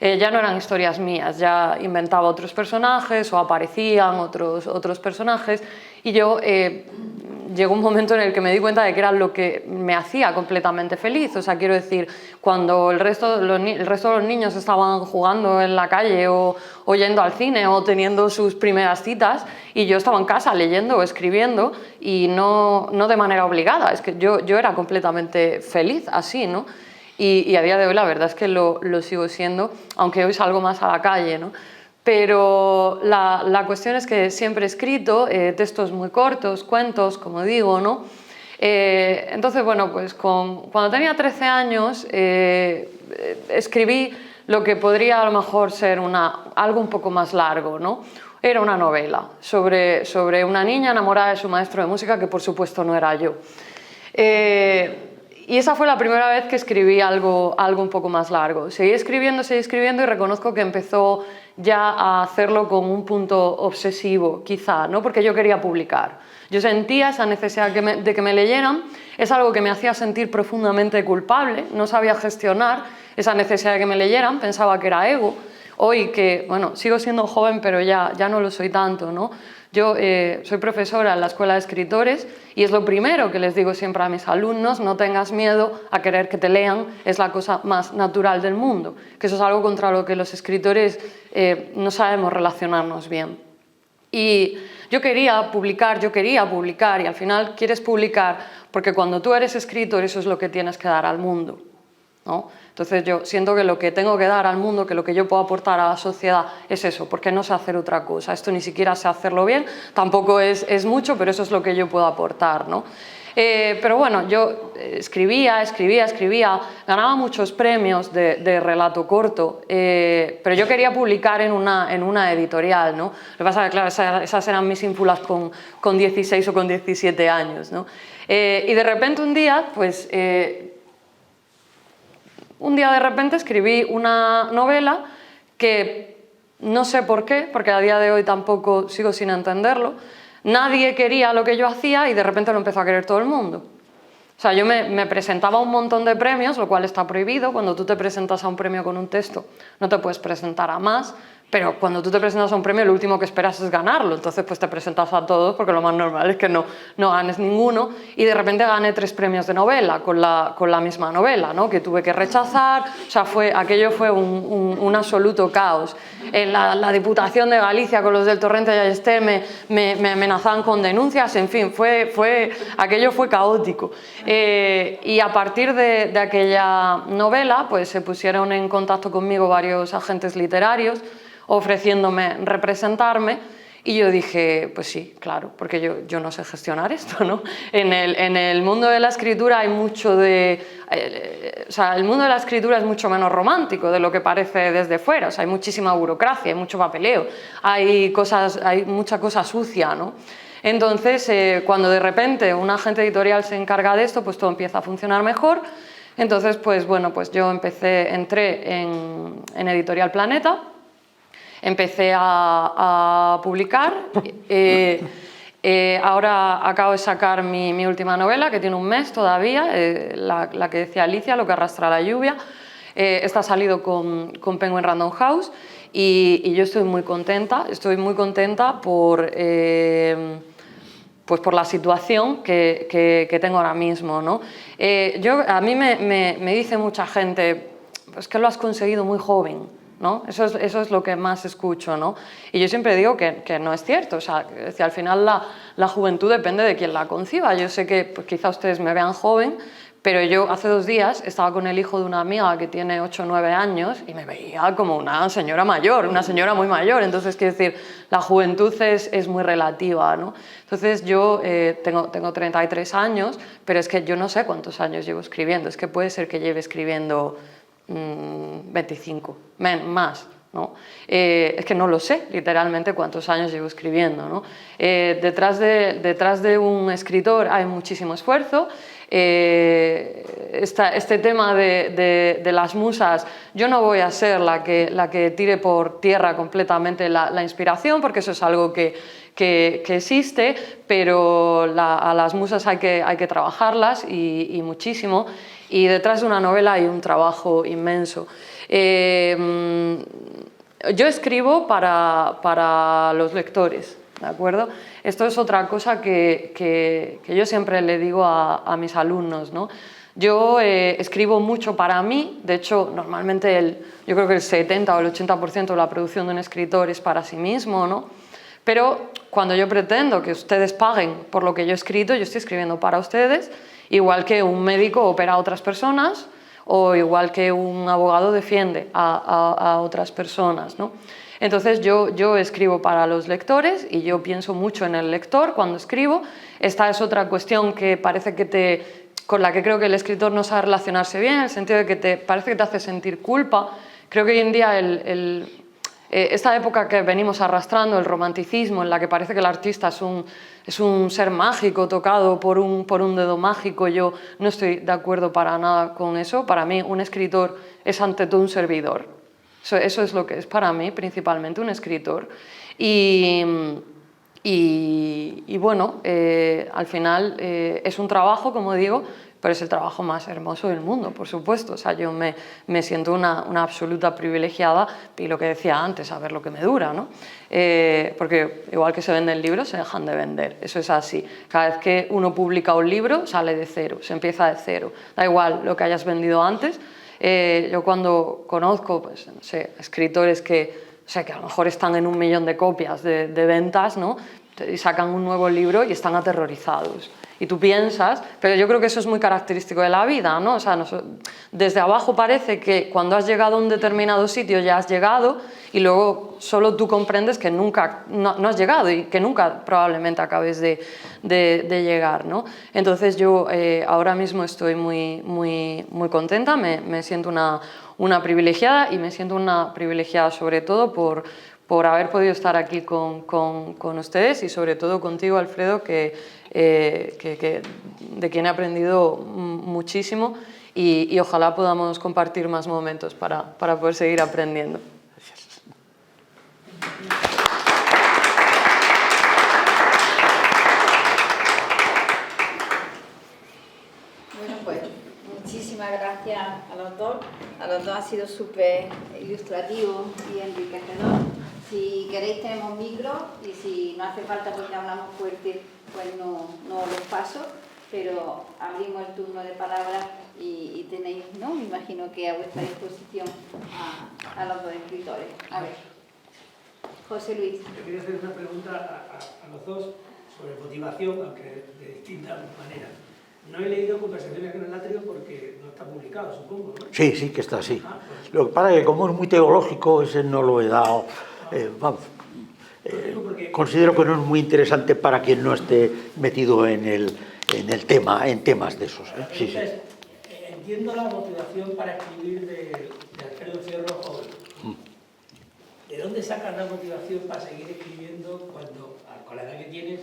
Ya no eran historias mías, ya inventaba otros personajes o aparecían otros personajes y yo llegó un momento en el que me di cuenta de que era lo que me hacía completamente feliz. O sea, quiero decir, cuando el resto de los niños estaban jugando en la calle o yendo al cine o teniendo sus primeras citas y yo estaba en casa leyendo o escribiendo y no de manera obligada, es que yo era completamente feliz así, ¿no? Y a día de hoy la verdad es que lo sigo siendo, aunque hoy salgo más a la calle, ¿no? Pero la cuestión es que siempre he escrito textos muy cortos, cuentos, como digo, ¿no? Entonces, bueno, pues cuando tenía 13 años escribí lo que podría a lo mejor ser algo un poco más largo, ¿no? Era una novela sobre una niña enamorada de su maestro de música, que por supuesto no era yo. Y esa fue la primera vez que escribí algo un poco más largo. Seguí escribiendo y reconozco que empezó ya a hacerlo con un punto obsesivo, quizá, ¿no? Porque yo quería publicar. Yo sentía esa necesidad de que me leyeran, es algo que me hacía sentir profundamente culpable, no sabía gestionar esa necesidad de que me leyeran, pensaba que era ego. Hoy que, bueno, sigo siendo joven, pero ya no lo soy tanto, ¿no? Yo soy profesora en la Escuela de Escritores y es lo primero que les digo siempre a mis alumnos: no tengas miedo a querer que te lean, es la cosa más natural del mundo, que eso es algo contra lo que los escritores no sabemos relacionarnos bien. Y yo quería publicar y al final quieres publicar porque cuando tú eres escritor eso es lo que tienes que dar al mundo, ¿no? Entonces yo siento que lo que tengo que dar al mundo, que lo que yo puedo aportar a la sociedad es eso, porque no sé hacer otra cosa. Esto ni siquiera sé hacerlo bien, tampoco es mucho, pero eso es lo que yo puedo aportar, ¿no? Pero bueno, yo escribía, ganaba muchos premios de relato corto, pero yo quería publicar en una editorial, ¿no? Lo que pasa es que, claro, esas eran mis ínfulas con 16 o con 17 años, ¿no? Y de repente un día, pues... de repente escribí una novela que no sé por qué, porque a día de hoy tampoco sigo sin entenderlo. Nadie quería lo que yo hacía y de repente lo empezó a querer todo el mundo. O sea, yo me presentaba a un montón de premios, lo cual está prohibido. Cuando tú te presentas a un premio con un texto, no te puedes presentar a más, Pero cuando tú te presentas a un premio, lo último que esperas es ganarlo. Entonces, pues te presentas a todos, porque lo más normal es que no ganes ninguno. Y de repente gané 3 premios de novela con la misma novela, ¿no? Que tuve que rechazar. O sea, aquello fue un absoluto caos. En la Diputación de Galicia, con los del Torrente y Ayester, me amenazaban con denuncias. En fin, aquello fue caótico. Y a partir de aquella novela, pues se pusieron en contacto conmigo varios agentes literarios, ofreciéndome representarme, y yo dije, pues sí, claro, porque yo no sé gestionar esto, ¿no? En el mundo de la escritura hay mucho o sea, el mundo de la escritura es mucho menos romántico de lo que parece desde fuera. O sea, hay muchísima burocracia, hay mucho papeleo, hay mucha cosa sucia, ¿no? Entonces, cuando de repente un agente editorial se encarga de esto, pues todo empieza a funcionar mejor. Entonces, pues bueno, pues yo entré en Editorial Planeta. Empecé a publicar, ahora acabo de sacar mi última novela, que tiene un mes todavía, la que decía Alicia, Lo que arrastra la lluvia. Esta ha salido con Penguin Random House y yo estoy muy contenta pues por la situación que tengo ahora mismo, ¿no? A mí me dice mucha gente, pues que lo has conseguido muy joven, ¿no? Eso es lo que más escucho, ¿no? Y yo siempre digo que no es cierto. O sea, al final la juventud depende de quien la conciba. Yo sé que pues, quizá ustedes me vean joven, pero yo hace 2 días estaba con el hijo de una amiga que tiene 8 o 9 años y me veía como una señora mayor, una señora muy mayor. Entonces, quiero decir, la juventud es muy relativa, ¿no? Entonces, yo tengo 33 años, pero es que yo no sé cuántos años llevo escribiendo. Es que puede ser que lleve escribiendo 25, más, ¿no? Es que no lo sé literalmente cuántos años llevo escribiendo, ¿no? Detrás de un escritor hay muchísimo esfuerzo. Este tema de las musas, yo no voy a ser la que tire por tierra completamente la inspiración, porque eso es algo que existe, pero a las musas hay que trabajarlas y muchísimo. Y detrás de una novela hay un trabajo inmenso. Yo escribo para los lectores, ¿de acuerdo? Esto es otra cosa que yo siempre le digo a mis alumnos, ¿no? Yo escribo mucho para mí. De hecho, normalmente yo creo que el 70 o el 80% de la producción de un escritor es para sí mismo, ¿no? Pero cuando yo pretendo que ustedes paguen por lo que yo he escrito, yo estoy escribiendo para ustedes, igual que un médico opera a otras personas o igual que un abogado defiende a otras personas, ¿no? Entonces yo escribo para los lectores y yo pienso mucho en el lector cuando escribo. Esta es otra cuestión que parece con la que creo que el escritor no sabe relacionarse bien, en el sentido de que parece que te hace sentir culpa. Creo que hoy en día esta época que venimos arrastrando, el romanticismo, en la que parece que el artista es un ser mágico tocado por un dedo mágico, yo no estoy de acuerdo para nada con eso. Para mí un escritor es ante todo un servidor. Eso es lo que es para mí principalmente un escritor. Y bueno, al final es un trabajo, como digo, pero es el trabajo más hermoso del mundo, por supuesto. O sea, yo me siento una absoluta privilegiada, y lo que decía antes, a ver lo que me dura, ¿no? Porque igual que se venden libros, se dejan de vender. Eso es así. Cada vez que uno publica un libro, sale de cero, se empieza de cero. Da igual lo que hayas vendido antes. Yo cuando conozco, pues, no sé, escritores que a lo mejor están en 1 millón de copias de ventas, ¿no? Y sacan un nuevo libro y están aterrorizados. Y tú piensas, pero yo creo que eso es muy característico de la vida, ¿no? O sea, desde abajo parece que cuando has llegado a un determinado sitio ya has llegado, y luego solo tú comprendes que nunca no has llegado y que nunca probablemente acabes de llegar, ¿no? Entonces yo ahora mismo estoy muy contenta, me siento una privilegiada, y me siento una privilegiada sobre todo por haber podido estar aquí con ustedes, y sobre todo contigo, Alfredo, de quien he aprendido muchísimo, y ojalá podamos compartir más momentos para poder seguir aprendiendo. Bueno, pues muchísimas muchísimas gracias a los dos. A los dos ha sido súper ilustrativo y enriquecedor. Si queréis tenemos micro y si no hace falta porque hablamos fuerte, pues no los paso, pero abrimos el turno de palabras y tenéis, ¿no? Me imagino que a vuestra disposición a los dos escritores. A ver, José Luis. Yo quería hacer una pregunta a los dos sobre motivación, aunque de distintas maneras. No he leído Conversaciones con el Atrio porque no está publicado, supongo, ¿no? Sí, sí que está, sí. Pues, Lo que pasa es que como es muy teológico, ese no lo he dado. Considero que no es muy interesante para quien no esté metido en el tema, en temas de esos. Sí, sí. Entiendo la motivación para escribir de Alfredo Fierro joven. ¿De dónde sacas la motivación para seguir escribiendo cuando, con la edad que tienes,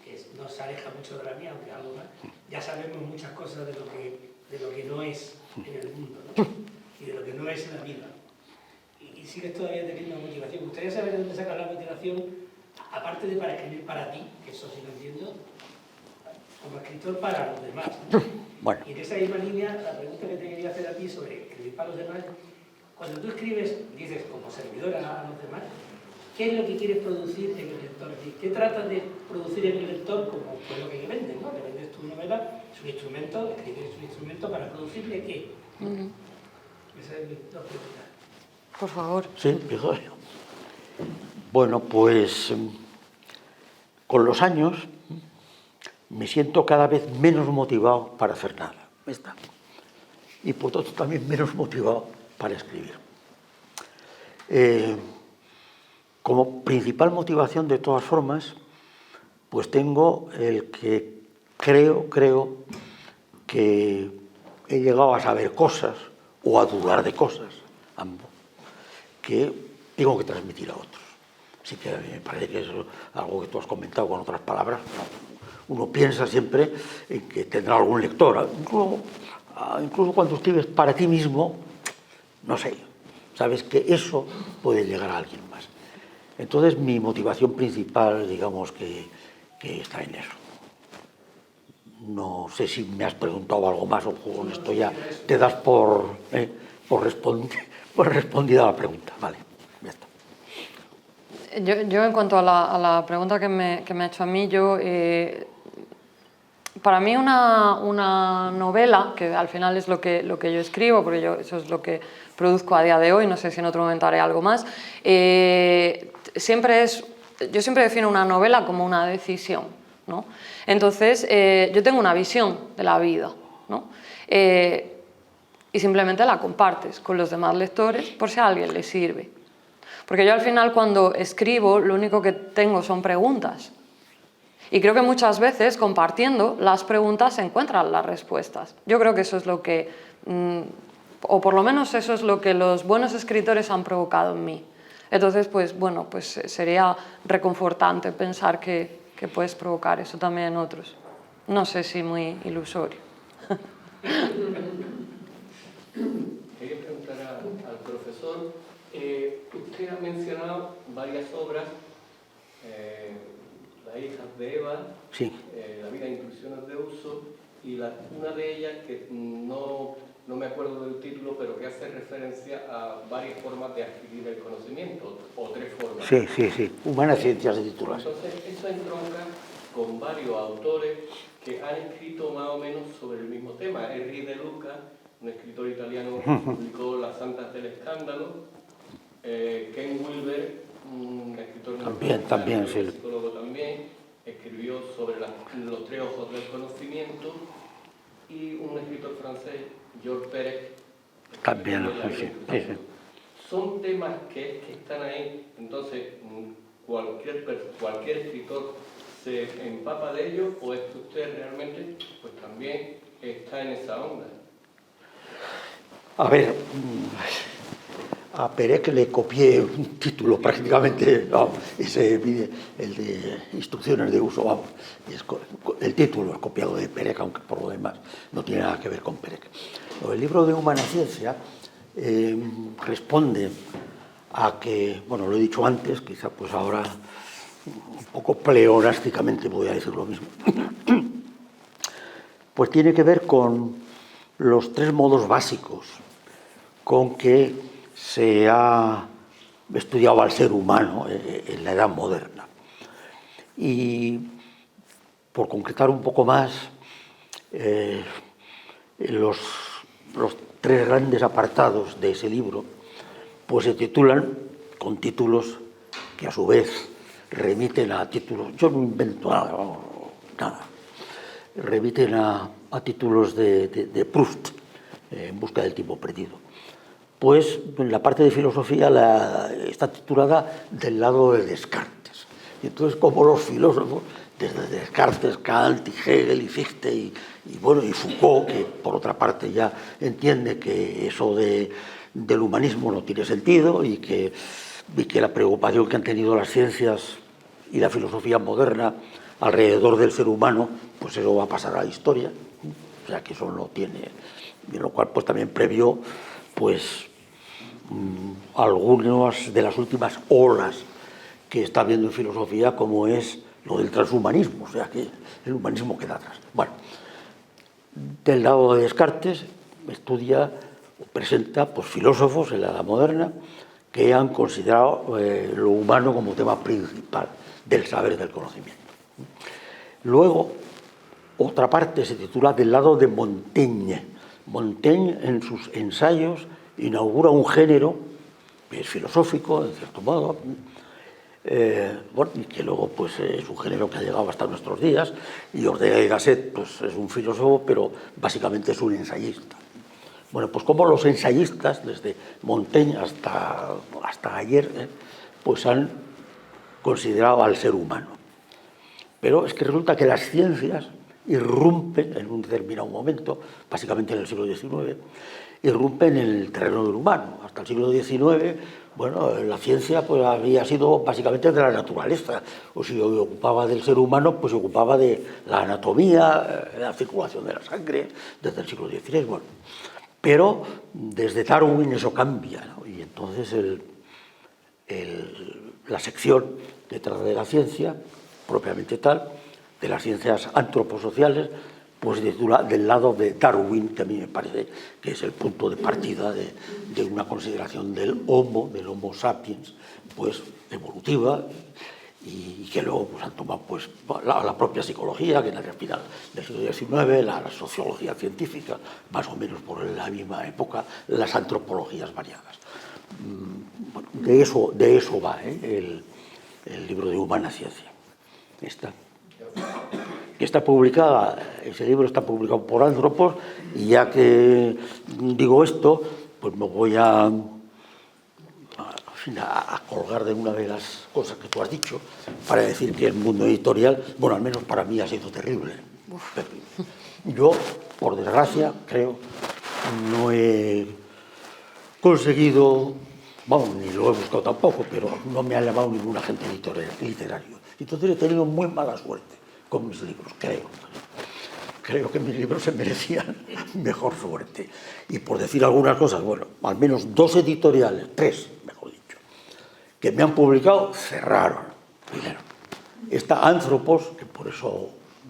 que no se aleja mucho de la mía, aunque algo más, ya sabemos muchas cosas de lo que no es en el mundo, ¿no? Y de lo que no es en la vida? Y sigues todavía teniendo motivación. Me gustaría saber de dónde sacas la motivación, aparte de para escribir para ti, que eso sí lo entiendo, como escritor para los demás, ¿no? Bueno. Y en esa misma línea, la pregunta que te quería hacer a ti sobre escribir para los demás, cuando tú escribes, dices como servidora a los demás, ¿qué es lo que quieres producir en el lector? ¿Qué tratas de producir en el lector como pues lo que le vendes, ¿no? Le vendes tu novela, es un instrumento, escribir es un instrumento para producirle ¿qué? Esa es mi pregunta. Por favor. Sí, empiezo yo. Bueno, pues con los años me siento cada vez menos motivado para hacer nada. ¿Está? Y por tanto también menos motivado para escribir. Como principal motivación, de todas formas, pues tengo el que creo que he llegado a saber cosas o a dudar de cosas, ambos, que tengo que transmitir a otros. Así que me parece que es algo que tú has comentado con otras palabras. Uno piensa siempre en que tendrá algún lector, incluso cuando escribes para ti mismo, no sé, sabes que eso puede llegar a alguien más. Entonces mi motivación principal, digamos que está en eso. No sé si me has preguntado algo más o con esto ya te das por respondida la pregunta. Vale, ya está. Yo en cuanto a la pregunta que me ha hecho a mí, para mí una novela, que al final es lo que yo escribo, porque eso es lo que produzco a día de hoy, no sé si en otro momento haré algo más, yo siempre defino una novela como una decisión, ¿no? Entonces, yo tengo una visión de la vida, ¿no? Y simplemente la compartes con los demás lectores por si a alguien le sirve. Porque yo al final cuando escribo lo único que tengo son preguntas. Y creo que muchas veces compartiendo las preguntas se encuentran las respuestas. Yo creo que eso es lo que, o por lo menos eso es lo que los buenos escritores han provocado en mí. Entonces, pues bueno, pues sería reconfortante pensar que puedes provocar eso también en otros. No sé si muy ilusorio. Quería preguntar al profesor, usted ha mencionado varias obras, Las hijas de Eva, Sí. La vida e instrucciones de uso, y una de ellas que no me acuerdo del título, pero que hace referencia a varias formas de adquirir el conocimiento, o 3 formas. Sí. Humanas ciencias de titular. Entonces, eso entronca con varios autores que han escrito más o menos sobre el mismo tema. Henri de Luca, un escritor italiano, publicó Las santas del escándalo. Ken Wilber, un escritor también, sí. psicólogo también, escribió sobre los 3 ojos del conocimiento. Y un escritor francés, Georges Perec, También, sí. Son temas que están ahí, entonces cualquier escritor se empapa de ellos, o es que usted realmente pues también está en esa onda. A ver, a Perec le copié un título prácticamente, vamos, el de instrucciones de uso, vamos, el título es copiado de Perec, aunque por lo demás no tiene nada que ver con Perec. El libro de Humana Ciencia responde a que, bueno, lo he dicho antes, quizá pues ahora un poco pleonásticamente voy a decir lo mismo, pues tiene que ver con los tres modos básicos con que se ha estudiado al ser humano en la edad moderna. Y por concretar un poco más, los tres grandes apartados de ese libro pues se titulan con títulos que a su vez remiten a títulos, yo no invento nada, remiten a títulos de Proust, En busca del tiempo perdido. Pues en la parte de filosofía está titulada Del lado de Descartes. Y entonces, como los filósofos, desde Descartes, Kant y Hegel y Fichte y Foucault, que por otra parte ya entiende que eso del humanismo no tiene sentido y que la preocupación que han tenido las ciencias y la filosofía moderna alrededor del ser humano, pues eso va a pasar a la historia, o sea que eso no tiene, de lo cual pues también previó pues algunas de las últimas olas que está habiendo en filosofía, como es lo del transhumanismo, o sea que el humanismo queda atrás. Bueno, del lado de Descartes estudia o presenta pues, filósofos en la edad moderna que han considerado lo humano como tema principal del saber, del conocimiento. Luego, otra parte se titula Del lado de Montaigne. Montaigne, en sus ensayos, inaugura un género que es filosófico, en cierto modo, y que luego pues, es un género que ha llegado hasta nuestros días, y Ortega y Gasset pues, es un filósofo, pero básicamente es un ensayista. Bueno, pues como los ensayistas, desde Montaigne hasta ayer, pues han considerado al ser humano. Pero es que resulta que las ciencias irrumpen en un determinado momento, básicamente en el siglo XIX, irrumpen en el terreno del humano. Hasta el siglo XIX, bueno, la ciencia pues, había sido básicamente de la naturaleza, o si ocupaba del ser humano, pues se ocupaba de la anatomía, la circulación de la sangre, desde el siglo XVI. Bueno, pero desde Darwin eso cambia, ¿no? Y entonces la sección que trata de la ciencia, propiamente tal, de las ciencias antroposociales, pues titula Del lado de Darwin, que a mí me parece que es el punto de partida de una consideración del Homo sapiens, pues evolutiva, y que luego pues, han tomado pues, la propia psicología, que en el final del siglo XIX, la sociología científica, más o menos por la misma época, las antropologías variadas. Bueno, de eso va el libro de Humana Ciencia. Está publicada, ese libro está publicado por Anthropos, y ya que digo esto, pues me voy a colgar de una de las cosas que tú has dicho, para decir que el mundo editorial, bueno, al menos para mí ha sido terrible. Yo, por desgracia, creo, no he conseguido, bueno, ni lo he buscado tampoco, pero no me ha llamado ningún agente literario. Entonces he tenido muy mala suerte con mis libros, creo. Creo que mis libros se merecían mejor suerte. Y por decir algunas cosas, bueno, al menos 2 editoriales, 3, mejor dicho, que me han publicado, cerraron. Primero, esta Anthropos, que por eso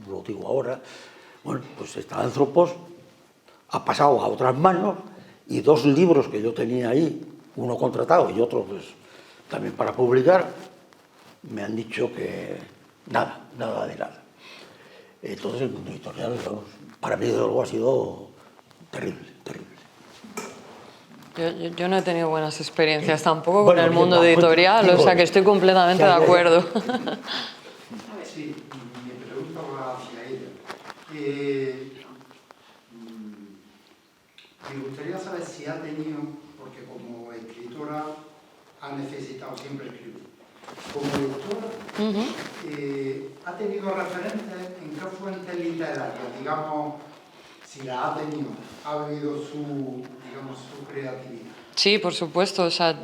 lo digo ahora, bueno, pues esta Anthropos ha pasado a otras manos, y 2 libros que yo tenía ahí, uno contratado y otro pues también para publicar, me han dicho que nada de nada. Entonces el mundo editorial, para mí, desde luego, ha sido terrible. Yo no he tenido buenas experiencias tampoco con el mundo editorial, o sea que estoy completamente de acuerdo. Sí, mi pregunta va hacia ella. Me gustaría saber si ha tenido, porque como escritora ha necesitado siempre escribir, como lectora, ¿ha tenido referencias en qué fuentes literarias, digamos, si la ha tenido, ha habido su creatividad? Sí, por supuesto, o sea,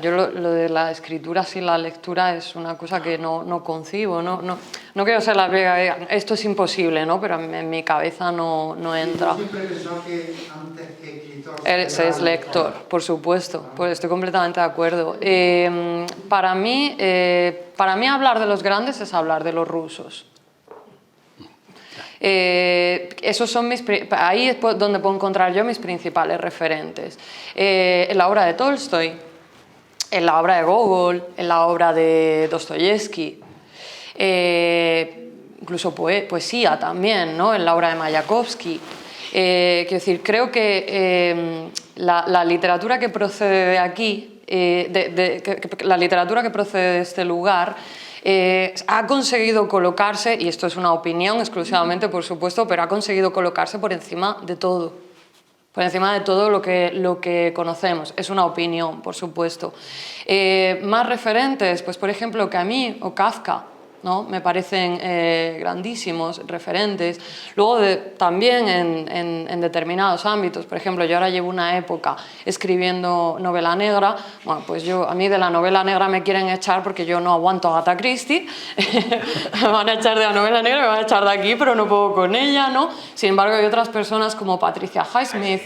yo lo de la escritura sin la lectura es una cosa que no concibo, no quiero ser la pega, esto es imposible, ¿no? Pero en mi cabeza no entra. Yo siempre he pensado que antes que escritor es lector, por supuesto, pues estoy completamente de acuerdo. Para mí hablar de los grandes es hablar de los rusos. Esos son ahí es donde puedo encontrar yo mis principales referentes. En la obra de Tolstoy, en la obra de Gogol, en la obra de Dostoyevsky, incluso poesía también, ¿no? En la obra de Mayakovsky. Quiero decir, creo que la literatura que procede de aquí, la literatura que procede de este lugar, ha conseguido colocarse, y esto es una opinión exclusivamente, por supuesto, pero ha conseguido colocarse por encima de todo. Por encima de todo lo que conocemos. Es una opinión, por supuesto. Más referentes, pues por ejemplo, Camus o Kafka, ¿no? Me parecen grandísimos referentes. Luego también en determinados ámbitos, por ejemplo, yo ahora llevo una época escribiendo novela negra. Bueno, pues a mí de la novela negra me quieren echar porque yo no aguanto a Agatha Christie. Me van a echar de la novela negra, me van a echar de aquí, pero no puedo con ella, ¿no? Sin embargo, hay otras personas como Patricia Highsmith,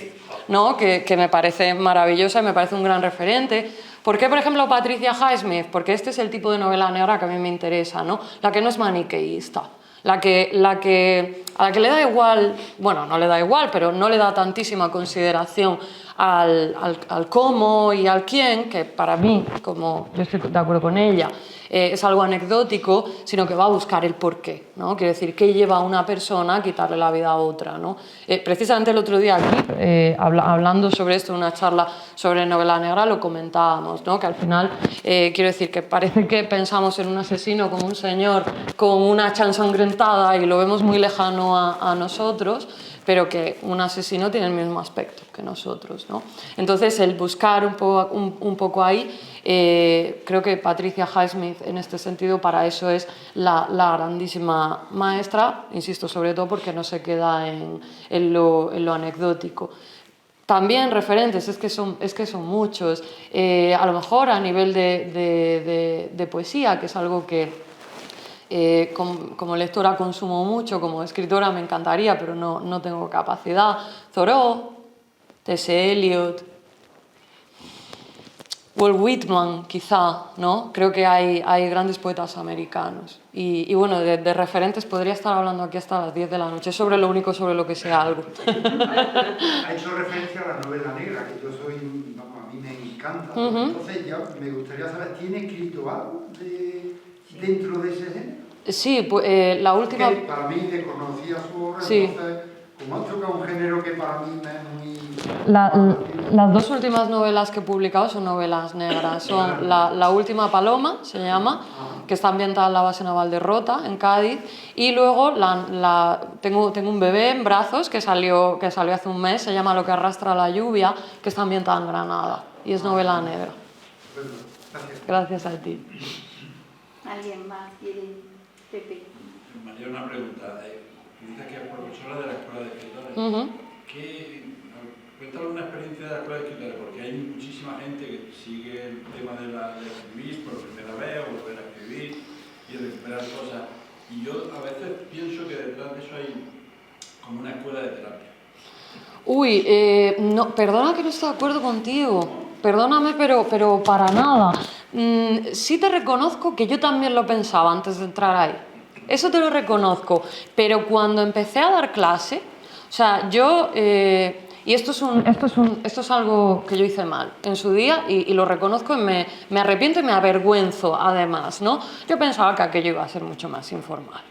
¿no? que me parece maravillosa y me parece un gran referente. ¿Por qué, por ejemplo, Patricia Highsmith? Porque este es el tipo de novela negra que a mí me interesa, ¿no? La que no es maniqueísta, a la que le da igual, bueno, no le da igual, pero no le da tantísima consideración al cómo y al quién, que para mí, como yo estoy de acuerdo con ella, es algo anecdótico, sino que va a buscar el porqué, ¿no? Quiere decir, ¿qué lleva a una persona a quitarle la vida a otra, ¿no? Precisamente el otro día aquí, hablando sobre esto en una charla sobre novela negra, lo comentábamos, ¿no? Que al final, quiero decir, que parece que pensamos en un asesino como un señor con una hacha ensangrentada y lo vemos muy lejano a nosotros, pero que un asesino tiene el mismo aspecto que nosotros, ¿no? Entonces, el buscar un poco ahí, creo que Patricia Highsmith en este sentido para eso es la grandísima maestra, insisto, sobre todo porque no se queda en lo anecdótico. También referentes, es que son muchos, a lo mejor a nivel de poesía, que es algo que como lectora consumo mucho, como escritora me encantaría, pero no tengo capacidad. Thoreau, T.S. Eliot, Walt Whitman, quizá, ¿no? Creo que hay grandes poetas americanos. Y bueno, de referentes podría estar hablando aquí hasta las 10 de la noche, sobre lo único sobre lo que sé algo. Ha hecho referencia a la novela negra, que yo soy, vamos, a mí me encanta. Entonces ya me gustaría saber, ¿tiene escrito algo dentro de ese género? Sí, pues la última... Que para mí desconocía su obra, sí. Entonces, como ha tocado un género que para mí me es muy... Las dos últimas novelas que he publicado son novelas negras. Son La última paloma, se llama, que está ambientada en la base naval de Rota, en Cádiz, y luego tengo un bebé en brazos que salió hace un mes, se llama Lo que arrastra la lluvia, que está ambientada en Granada, y es novela negra. Gracias a ti. ¿Alguien más quiere? Pepe. María, una pregunta. Dices que es profesora de la Escuela de Escritores. Cuéntale una experiencia de la Escuela de Escritores, porque hay muchísima gente que sigue el tema de escribir por primera vez, o volver a escribir y recuperar cosas. Y yo a veces pienso que detrás de eso hay como una escuela de terapia. No, perdona que no estoy de acuerdo contigo. Perdóname, pero para nada. Sí te reconozco que yo también lo pensaba antes de entrar ahí. Eso te lo reconozco. Pero cuando empecé a dar clase, o sea, yo... y esto es algo que yo hice mal en su día y lo reconozco y me arrepiento y me avergüenzo, además, ¿no? Yo pensaba que aquello iba a ser mucho más informal,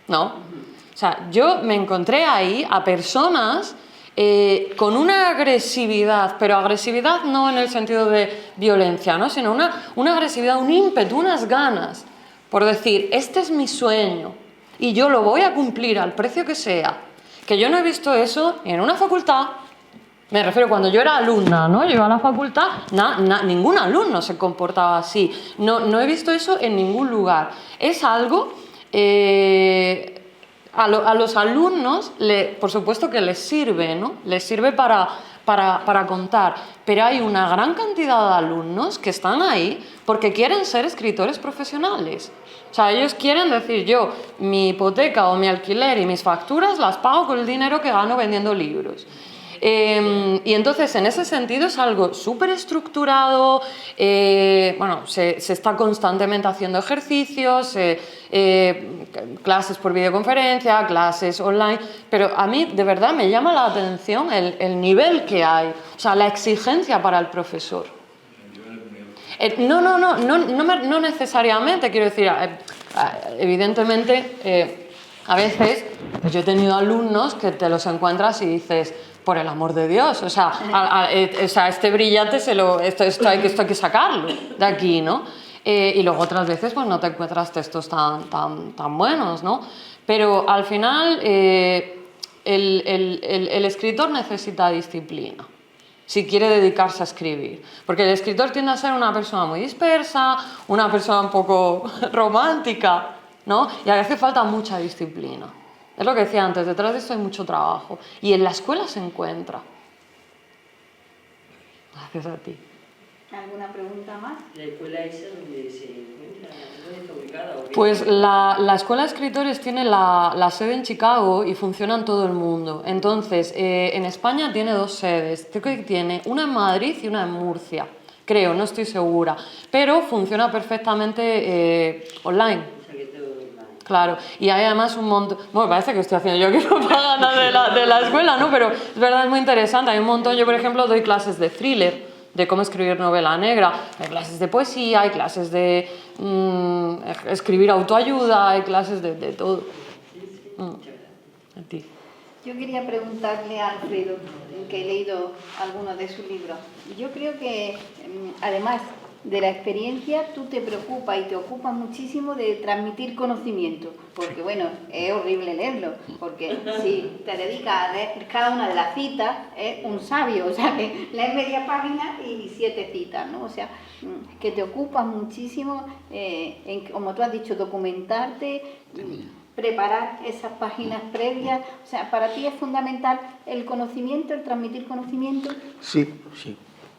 ¿no? O sea, yo me encontré ahí a personas... con una agresividad, pero agresividad no en el sentido de violencia, ¿no? Sino una agresividad, un ímpetu, unas ganas por decir, este es mi sueño y yo lo voy a cumplir al precio que sea, que yo no he visto eso ni en una facultad, me refiero cuando yo era alumna, ¿no? Yo iba a la facultad, ningún alumno se comportaba así, no he visto eso en ningún lugar. Es algo... A los alumnos, por supuesto que les sirve, ¿no? Les sirve para contar, pero hay una gran cantidad de alumnos que están ahí porque quieren ser escritores profesionales. O sea, ellos quieren decir, yo, mi hipoteca o mi alquiler y mis facturas las pago con el dinero que gano vendiendo libros. Y entonces, en ese sentido, es algo súper estructurado, bueno, se está constantemente haciendo ejercicios, clases por videoconferencia, clases online, pero a mí de verdad me llama la atención el nivel que hay, o sea, la exigencia para el profesor. No necesariamente, quiero decir, evidentemente, a veces yo he tenido alumnos que te los encuentras y dices, por el amor de Dios, o sea, este brillante, esto hay que sacarlo de aquí, ¿no? Y luego otras veces pues no te encuentras textos tan buenos, ¿no? Pero al final el escritor necesita disciplina si quiere dedicarse a escribir, porque el escritor tiende a ser una persona muy dispersa, una persona un poco romántica, ¿no? Y hace falta mucha disciplina. Es lo que decía antes, detrás de esto hay mucho trabajo y en la escuela se encuentra. Gracias a ti. ¿Alguna pregunta más? ¿La escuela esa donde se encuentra? ¿Dónde está ubicada? ¿O qué? Pues la Escuela de Escritores tiene la sede en Chicago y funciona en todo el mundo. Entonces, en España tiene 2 sedes. Creo que tiene una en Madrid y una en Murcia. Creo, no estoy segura. Pero funciona perfectamente online. Claro, y hay además un montón... Bueno, parece que estoy haciendo yo que propaganda de la escuela, ¿no? Pero es verdad, es muy interesante. Hay un montón... Yo, por ejemplo, doy clases de thriller, de cómo escribir novela negra, hay clases de poesía, hay clases de escribir autoayuda, hay clases de todo. A ti. Yo quería preguntarle a Alfredo, que he leído algunos de sus libros. Yo creo que, además de la experiencia, tú te preocupas y te ocupas muchísimo de transmitir conocimiento, porque bueno, es horrible leerlo, porque si te dedicas a leer cada una de las citas, es un sabio, o sea, que lees media página y 7 citas, ¿no? O sea, que te ocupas muchísimo, como tú has dicho, documentarte, preparar esas páginas previas, o sea, para ti es fundamental el conocimiento, el transmitir conocimiento. Sí,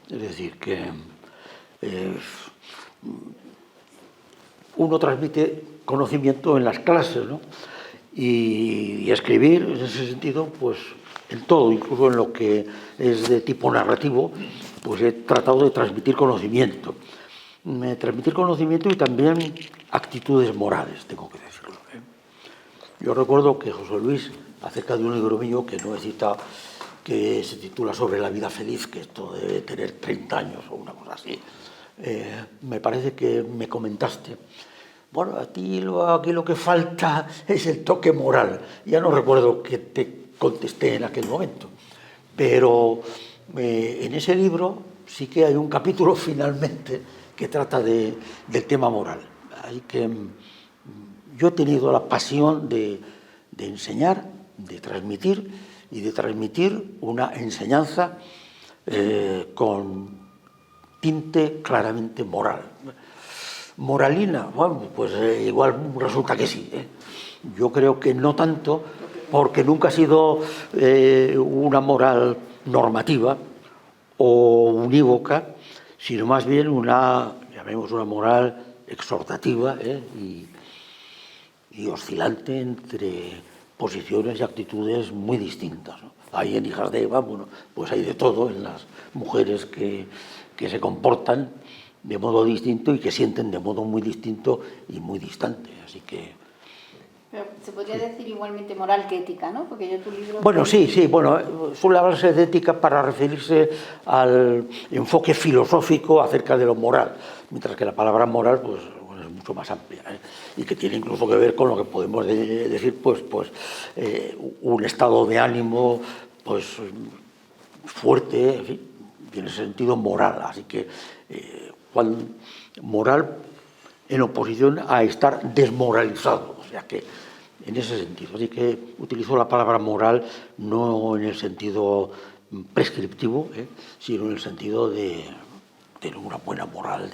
es decir, que uno transmite conocimiento en las clases, ¿no? Y escribir, en ese sentido, pues en todo, incluso en lo que es de tipo narrativo, pues he tratado de transmitir conocimiento. Transmitir conocimiento y también actitudes morales, tengo que decirlo. Yo recuerdo que José Luis, acerca de un libro mío que no he citado, que se titula Sobre la vida feliz, que esto debe tener 30 años o una cosa así, me parece que me comentaste, bueno, a ti aquí lo que falta es el toque moral. Ya no recuerdo qué te contesté en aquel momento, pero en ese libro sí que hay un capítulo finalmente que trata del tema moral. Hay que yo he tenido la pasión de enseñar, de transmitir y de transmitir una enseñanza con tinte claramente moral. Moralina, bueno, pues igual resulta que sí. Yo creo que no tanto, porque nunca ha sido una moral normativa o unívoca, sino más bien llamemos una moral exhortativa y oscilante entre posiciones y actitudes muy distintas, ¿no? Hay en Hijas de Eva, bueno, pues hay de todo en las mujeres que se comportan de modo distinto y que sienten de modo muy distinto y muy distante, así que... Pero se podría decir igualmente moral que ética, ¿no? Porque yo tu libro... Bueno, sí, bueno, suele hablarse de ética para referirse al enfoque filosófico acerca de lo moral, mientras que la palabra moral, pues, es mucho más amplia, y que tiene incluso que ver con lo que podemos decir, pues un estado de ánimo, pues, fuerte, en fin, tiene sentido moral, así que moral en oposición a estar desmoralizado, o sea que en ese sentido, así que utilizo la palabra moral no en el sentido prescriptivo, sino en el sentido de tener una buena moral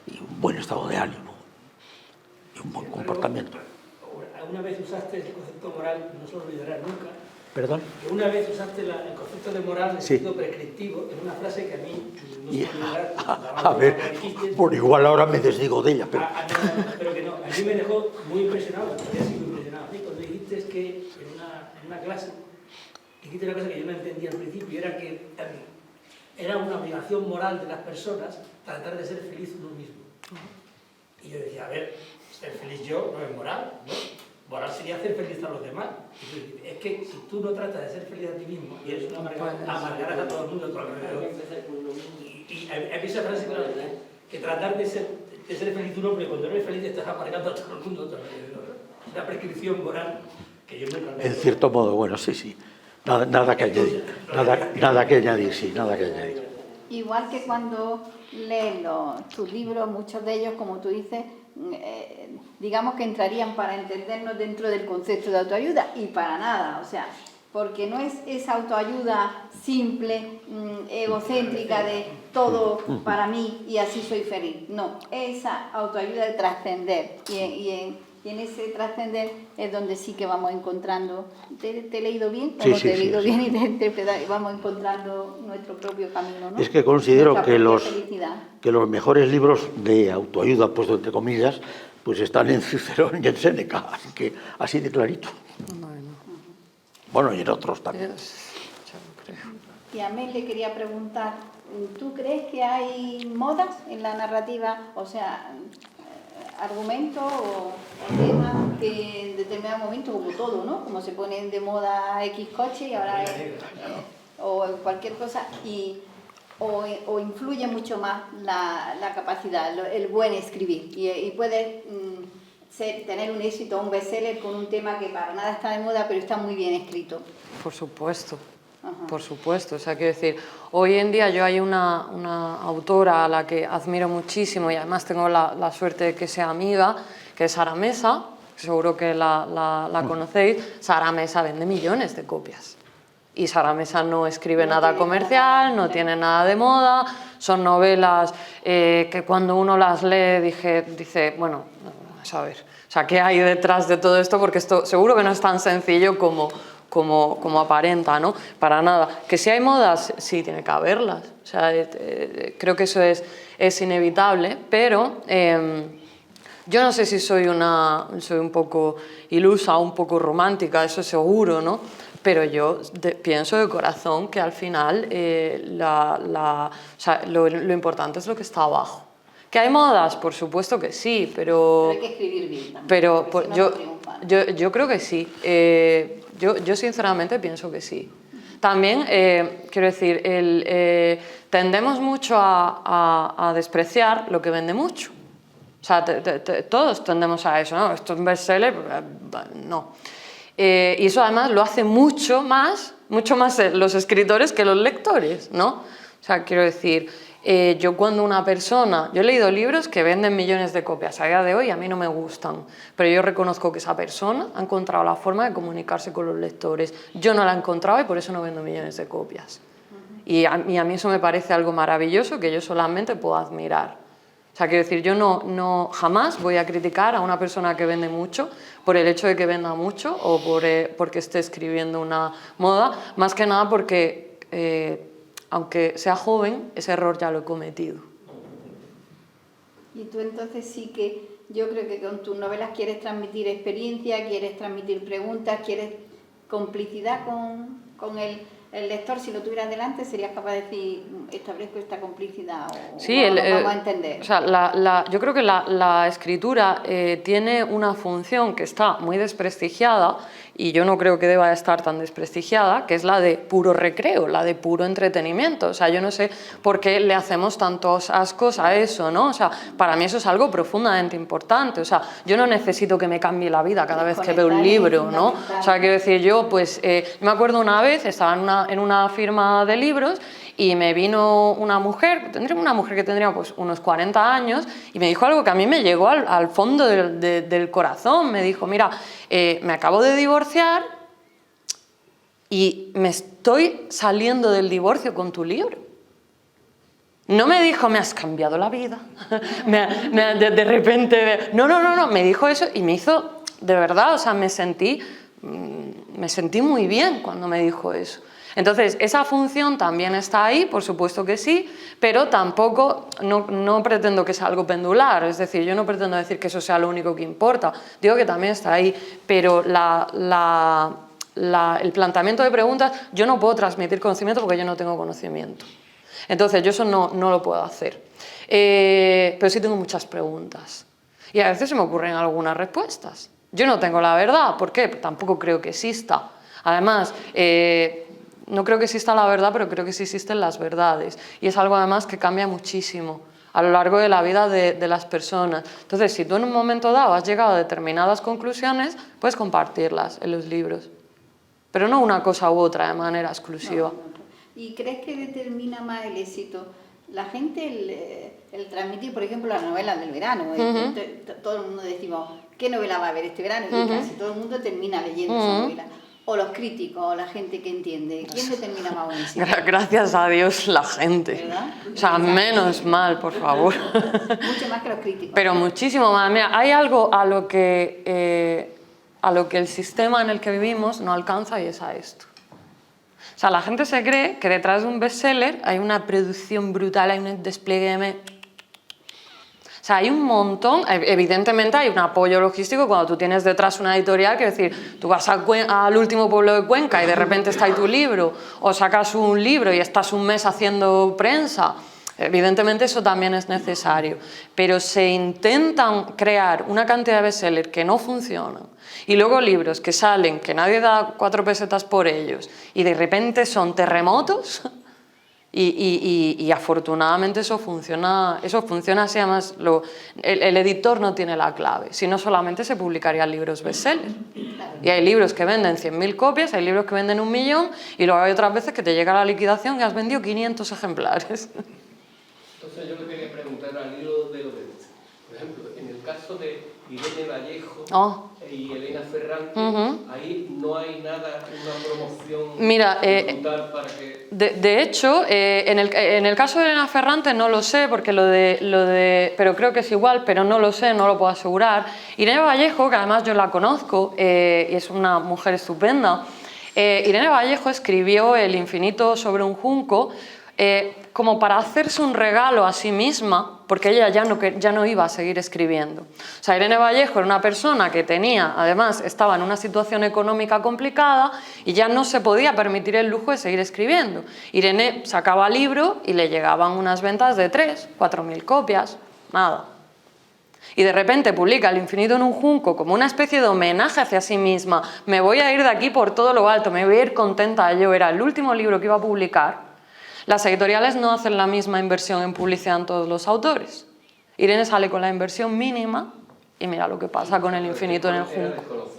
y un buen estado de ánimo y un buen comportamiento. Una vez usaste el concepto moral, no se lo olvidarás nunca. ¿Perdón? Que una vez usaste el concepto de moral en sentido prescriptivo, en una frase que a mí no se me olvidará. A ver, por igual ahora me desdigo de ella, pero... Pero que no, a mí me dejó muy impresionado, todavía sigo impresionado, cuando dijiste que en una clase dijiste una cosa que yo no entendía al principio, era que era una obligación moral de las personas tratar de ser feliz uno mismo. Y yo decía, a ver, ser feliz yo no es moral, ¿no? Moral sería hacer feliz a los demás. Es que si tú no tratas de ser feliz a ti mismo y eres una amargada, amargarás a todo el mundo a tu alrededor. Y a mí esa frase, claro, que tratar de ser feliz un hombre cuando no eres feliz estás amargando a todo el mundo a tu alrededor. Es una prescripción moral que yo nunca... En cierto modo, bueno, sí, sí. Nada que añadir. Nada que añadir, sí, nada que añadir. Igual que cuando lees tus libros, muchos de ellos, como tú dices, digamos que entrarían para entendernos dentro del concepto de autoayuda y para nada, o sea, porque no es esa autoayuda simple, egocéntrica de todo para mí y así soy feliz. No, esa autoayuda de trascender y en ese trascender es donde sí que vamos encontrando, ¿te he leído bien? Sí, ¿O no te he leído sí. bien y te he interpretado? Y vamos encontrando nuestro propio camino, ¿no? Es que considero Nuestra que propia felicidad. los mejores libros de autoayuda, puesto entre comillas, pues están en Cicerón y en Séneca, así que así de clarito. Bueno, y en otros también. Y a mí le quería preguntar, ¿tú crees que hay modas en la narrativa? O sea, argumentos o temas que en determinado momento, como todo, ¿no? Como se ponen de moda X coche y ahora o cualquier cosa, o influye mucho más la capacidad, el buen escribir. Y puedes tener un éxito, un bestseller con un tema que para nada está de moda, pero está muy bien escrito. Por supuesto. Ajá. Por supuesto, o sea, quiero decir, hoy en día yo hay una autora a la que admiro muchísimo y además tengo la suerte de que sea amiga, que es Sara Mesa, seguro que la conocéis. Sara Mesa vende millones de copias y Sara Mesa no escribe nada comercial, no tiene nada de moda, son novelas que cuando uno las lee dice, bueno, a ver, o sea, ¿qué hay detrás de todo esto? Porque esto seguro que no es tan sencillo como aparenta, ¿no? Para nada. Que si hay modas, sí, tiene que haberlas. O sea, creo que eso es inevitable, pero yo no sé si soy un poco ilusa, un poco romántica, eso seguro, ¿no? Pero yo pienso de corazón que al final o sea, lo importante es lo que está abajo. ¿Que hay modas? Por supuesto que sí, pero hay que escribir bien también, pero si no, yo creo que sí. Yo sinceramente pienso que sí. También, quiero decir, tendemos mucho a despreciar lo que vende mucho. O sea, todos tendemos a eso, ¿no? Esto es un bestseller, no. Y eso además lo hace mucho más los escritores que los lectores, ¿no? O sea, quiero decir, yo cuando yo he leído libros que venden millones de copias, a día de hoy a mí no me gustan, pero yo reconozco que esa persona ha encontrado la forma de comunicarse con los lectores. Yo no la he encontrado y por eso no vendo millones de copias. Y a mí eso me parece algo maravilloso que yo solamente puedo admirar. O sea, quiero decir, yo no jamás voy a criticar a una persona que vende mucho por el hecho de que venda mucho o porque esté escribiendo una moda, más que nada porque, aunque sea joven, ese error ya lo he cometido. Y tú entonces sí que, yo creo que con tus novelas quieres transmitir experiencia, quieres transmitir preguntas, quieres complicidad con el lector. Si lo tuvieras delante, serías capaz de decir, establezco esta complicidad o sí, nos vamos a entender. O sea, yo creo que la escritura tiene una función que está muy desprestigiada y yo no creo que deba estar tan desprestigiada, que es la de puro recreo, la de puro entretenimiento. O sea, yo no sé por qué le hacemos tantos ascos a eso, ¿no? O sea, para mí eso es algo profundamente importante. O sea, yo no necesito que me cambie la vida cada vez que veo un libro, ¿no? O sea, quiero decir, yo me acuerdo una vez, estaba en una firma de libros y me vino una mujer que tendría pues unos 40 años y me dijo algo que a mí me llegó al fondo del corazón. Me dijo, mira, me acabo de divorciar y me estoy saliendo del divorcio con tu libro. No me dijo, me has cambiado la vida, de repente... No, me dijo eso y me hizo, de verdad, o sea, me sentí muy bien cuando me dijo eso. Entonces, esa función también está ahí, por supuesto que sí, pero tampoco, no pretendo que sea algo pendular, es decir, yo no pretendo decir que eso sea lo único que importa, digo que también está ahí, pero el planteamiento de preguntas, yo no puedo transmitir conocimiento porque yo no tengo conocimiento. Entonces, yo eso no lo puedo hacer. Pero sí tengo muchas preguntas. Y a veces se me ocurren algunas respuestas. Yo no tengo la verdad. ¿Por qué? Tampoco creo que exista. Además, no creo que exista la verdad, pero creo que sí existen las verdades. Y es algo además que cambia muchísimo a lo largo de la vida de las personas. Entonces, si tú en un momento dado has llegado a determinadas conclusiones, puedes compartirlas en los libros. Pero no una cosa u otra de manera exclusiva. ¿Y crees que determina más el éxito? La gente, el transmitir, por ejemplo, las novelas del verano. Todo el mundo decimos, ¿qué novela va a haber este verano? Y casi todo el mundo termina leyendo esa novela. O los críticos, o la gente que entiende. ¿Quién determina más un éxito? Gracias a Dios, la gente. ¿Verdad? O sea, menos mal, por favor. Mucho más que los críticos. Pero muchísimo más. Mira, hay algo a lo que el sistema en el que vivimos no alcanza y es a esto. O sea, la gente se cree que detrás de un bestseller hay una producción brutal, hay un despliegue O sea, hay un montón, evidentemente hay un apoyo logístico cuando tú tienes detrás una editorial, quiero decir, tú vas al último pueblo de Cuenca y de repente está ahí tu libro, o sacas un libro y estás un mes haciendo prensa. Evidentemente eso también es necesario, pero se intentan crear una cantidad de bestsellers que no funcionan y luego libros que salen, que nadie da 4 pesetas por ellos y de repente son terremotos y afortunadamente eso funciona así. Además el editor no tiene la clave, si no solamente se publicarían libros bestsellers. Y hay libros que venden 100.000 copias, hay libros que venden 1 millón y luego hay otras veces que te llega la liquidación y has vendido 500 ejemplares. Entonces yo le quería preguntar al hilo de lo que, por ejemplo, en el caso de Irene Vallejo y Elena Ferrante, ahí no hay nada, una promoción brutal para que... De hecho, en el caso de Elena Ferrante no lo sé, porque pero creo que es igual, pero no lo sé, no lo puedo asegurar. Irene Vallejo, que además yo la conozco y es una mujer estupenda, Irene Vallejo escribió El infinito sobre un junco, como para hacerse un regalo a sí misma, porque ella ya no iba a seguir escribiendo. O sea, Irene Vallejo era una persona que además estaba en una situación económica complicada y ya no se podía permitir el lujo de seguir escribiendo. Irene sacaba libro y le llegaban unas ventas de 3.000-4.000 copias, nada. Y de repente publica El infinito en un junco como una especie de homenaje hacia sí misma. Me voy a ir de aquí por todo lo alto, me voy a ir contenta. Yo era el último libro que iba a publicar. Las editoriales no hacen la misma inversión en publicidad en todos los autores. Irene sale con la inversión mínima y mira lo que pasa con El infinito en el junco.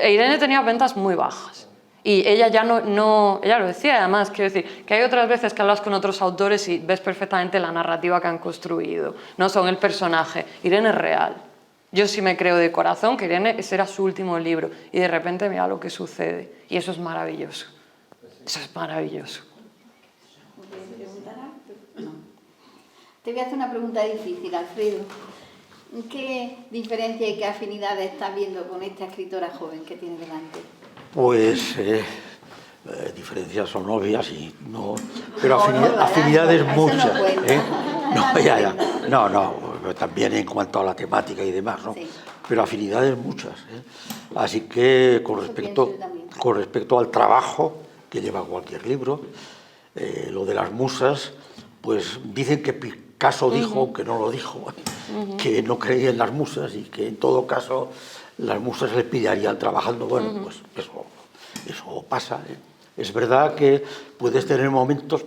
Irene tenía ventas muy bajas y ella ya ella lo decía. Además, quiero decir que hay otras veces que hablas con otros autores y ves perfectamente la narrativa que han construido, no son el personaje. Irene es real. Yo sí me creo de corazón que Irene, ese era su último libro y de repente mira lo que sucede y eso es maravilloso. Eso es maravilloso. Te voy a hacer una pregunta difícil, Alfredo. ¿Qué diferencia y qué afinidades estás viendo con esta escritora joven que tienes delante? Pues diferencias son obvias y no, pero afinidades muchas. No, también en cuanto a la temática y demás, ¿no? Sí. Pero afinidades muchas. Así que con respecto al trabajo que lleva cualquier libro, lo de las musas, pues dicen que Picasso dijo, aunque no lo dijo, que no creía en las musas y que en todo caso las musas le pillarían trabajando. Bueno, pues eso pasa. Es verdad que puedes tener momentos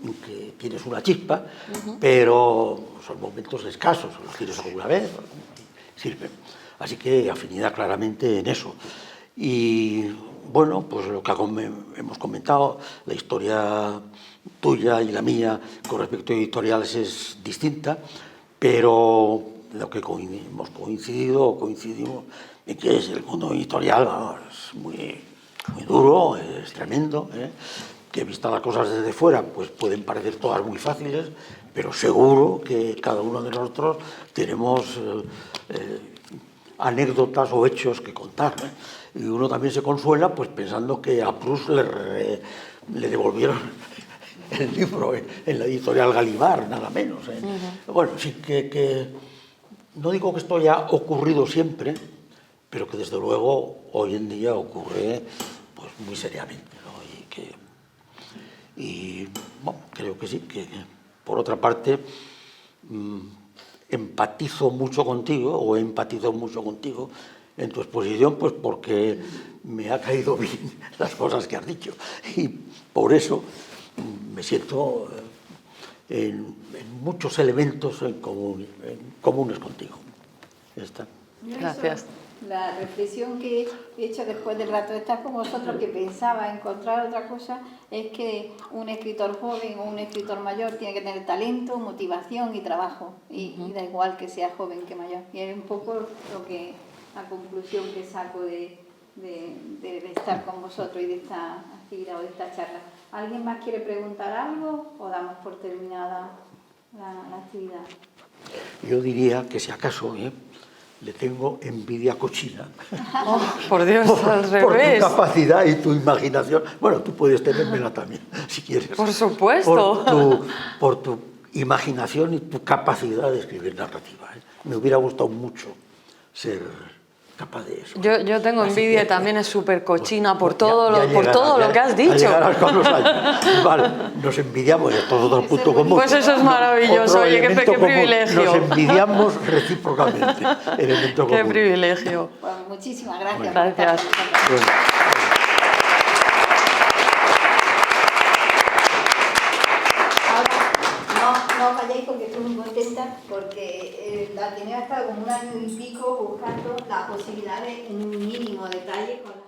en que tienes una chispa, pero son momentos escasos, los tienes alguna vez, sirven. Así que afinidad claramente en eso. Y bueno, pues lo que hemos comentado, la historia tuya y la mía con respecto a editoriales es distinta, pero lo que coincidimos en que es el mundo editorial es muy duro, es tremendo, que vistas las cosas desde fuera pues pueden parecer todas muy fáciles, pero seguro que cada uno de nosotros tenemos anécdotas o hechos que contar, y uno también se consuela pues pensando que a Proust le devolvieron el libro en la editorial Gallimard, nada menos. Bueno, sí que no digo que esto haya ocurrido siempre, pero que desde luego hoy en día ocurre pues muy seriamente, ¿no? Y bueno, creo que sí, que por otra parte empatizo mucho contigo, o he empatizado mucho contigo en tu exposición, pues porque me ha caído bien las cosas que has dicho, y por eso me siento en muchos elementos comunes contigo. Ya está. Gracias. La reflexión que he hecho después del rato de estar con vosotros, que pensaba encontrar otra cosa, es que un escritor joven o un escritor mayor tiene que tener talento, motivación y trabajo, y da igual que sea joven que mayor. Y es un poco la conclusión que saco de estar con vosotros y de esta actividad o de esta charla. ¿Alguien más quiere preguntar algo o damos por terminada la actividad? Yo diría que si acaso le tengo envidia cochina. Oh, por Dios, al Por tu revés. capacidad y tu imaginación. Bueno, tú puedes tenérmela también, si quieres. Por supuesto. Por tu imaginación y tu capacidad de escribir narrativa. Me hubiera gustado mucho ser capaz de eso. Yo tengo envidia y también es súper cochina por todo lo que has dicho. Llegarás con los años. Vale, nos envidiamos, esto es otro punto común. Pues eso es maravilloso, Otro oye, qué elemento común. privilegio. Nos envidiamos recíprocamente. Elemento Qué común. Pues privilegio. muchísimas gracias. Bueno, gracias. Bueno. Ahora, no os vayáis porque estoy muy contenta, porque la Ateneo ha estado como un año y pico buscando la posibilidad de un mínimo detalle con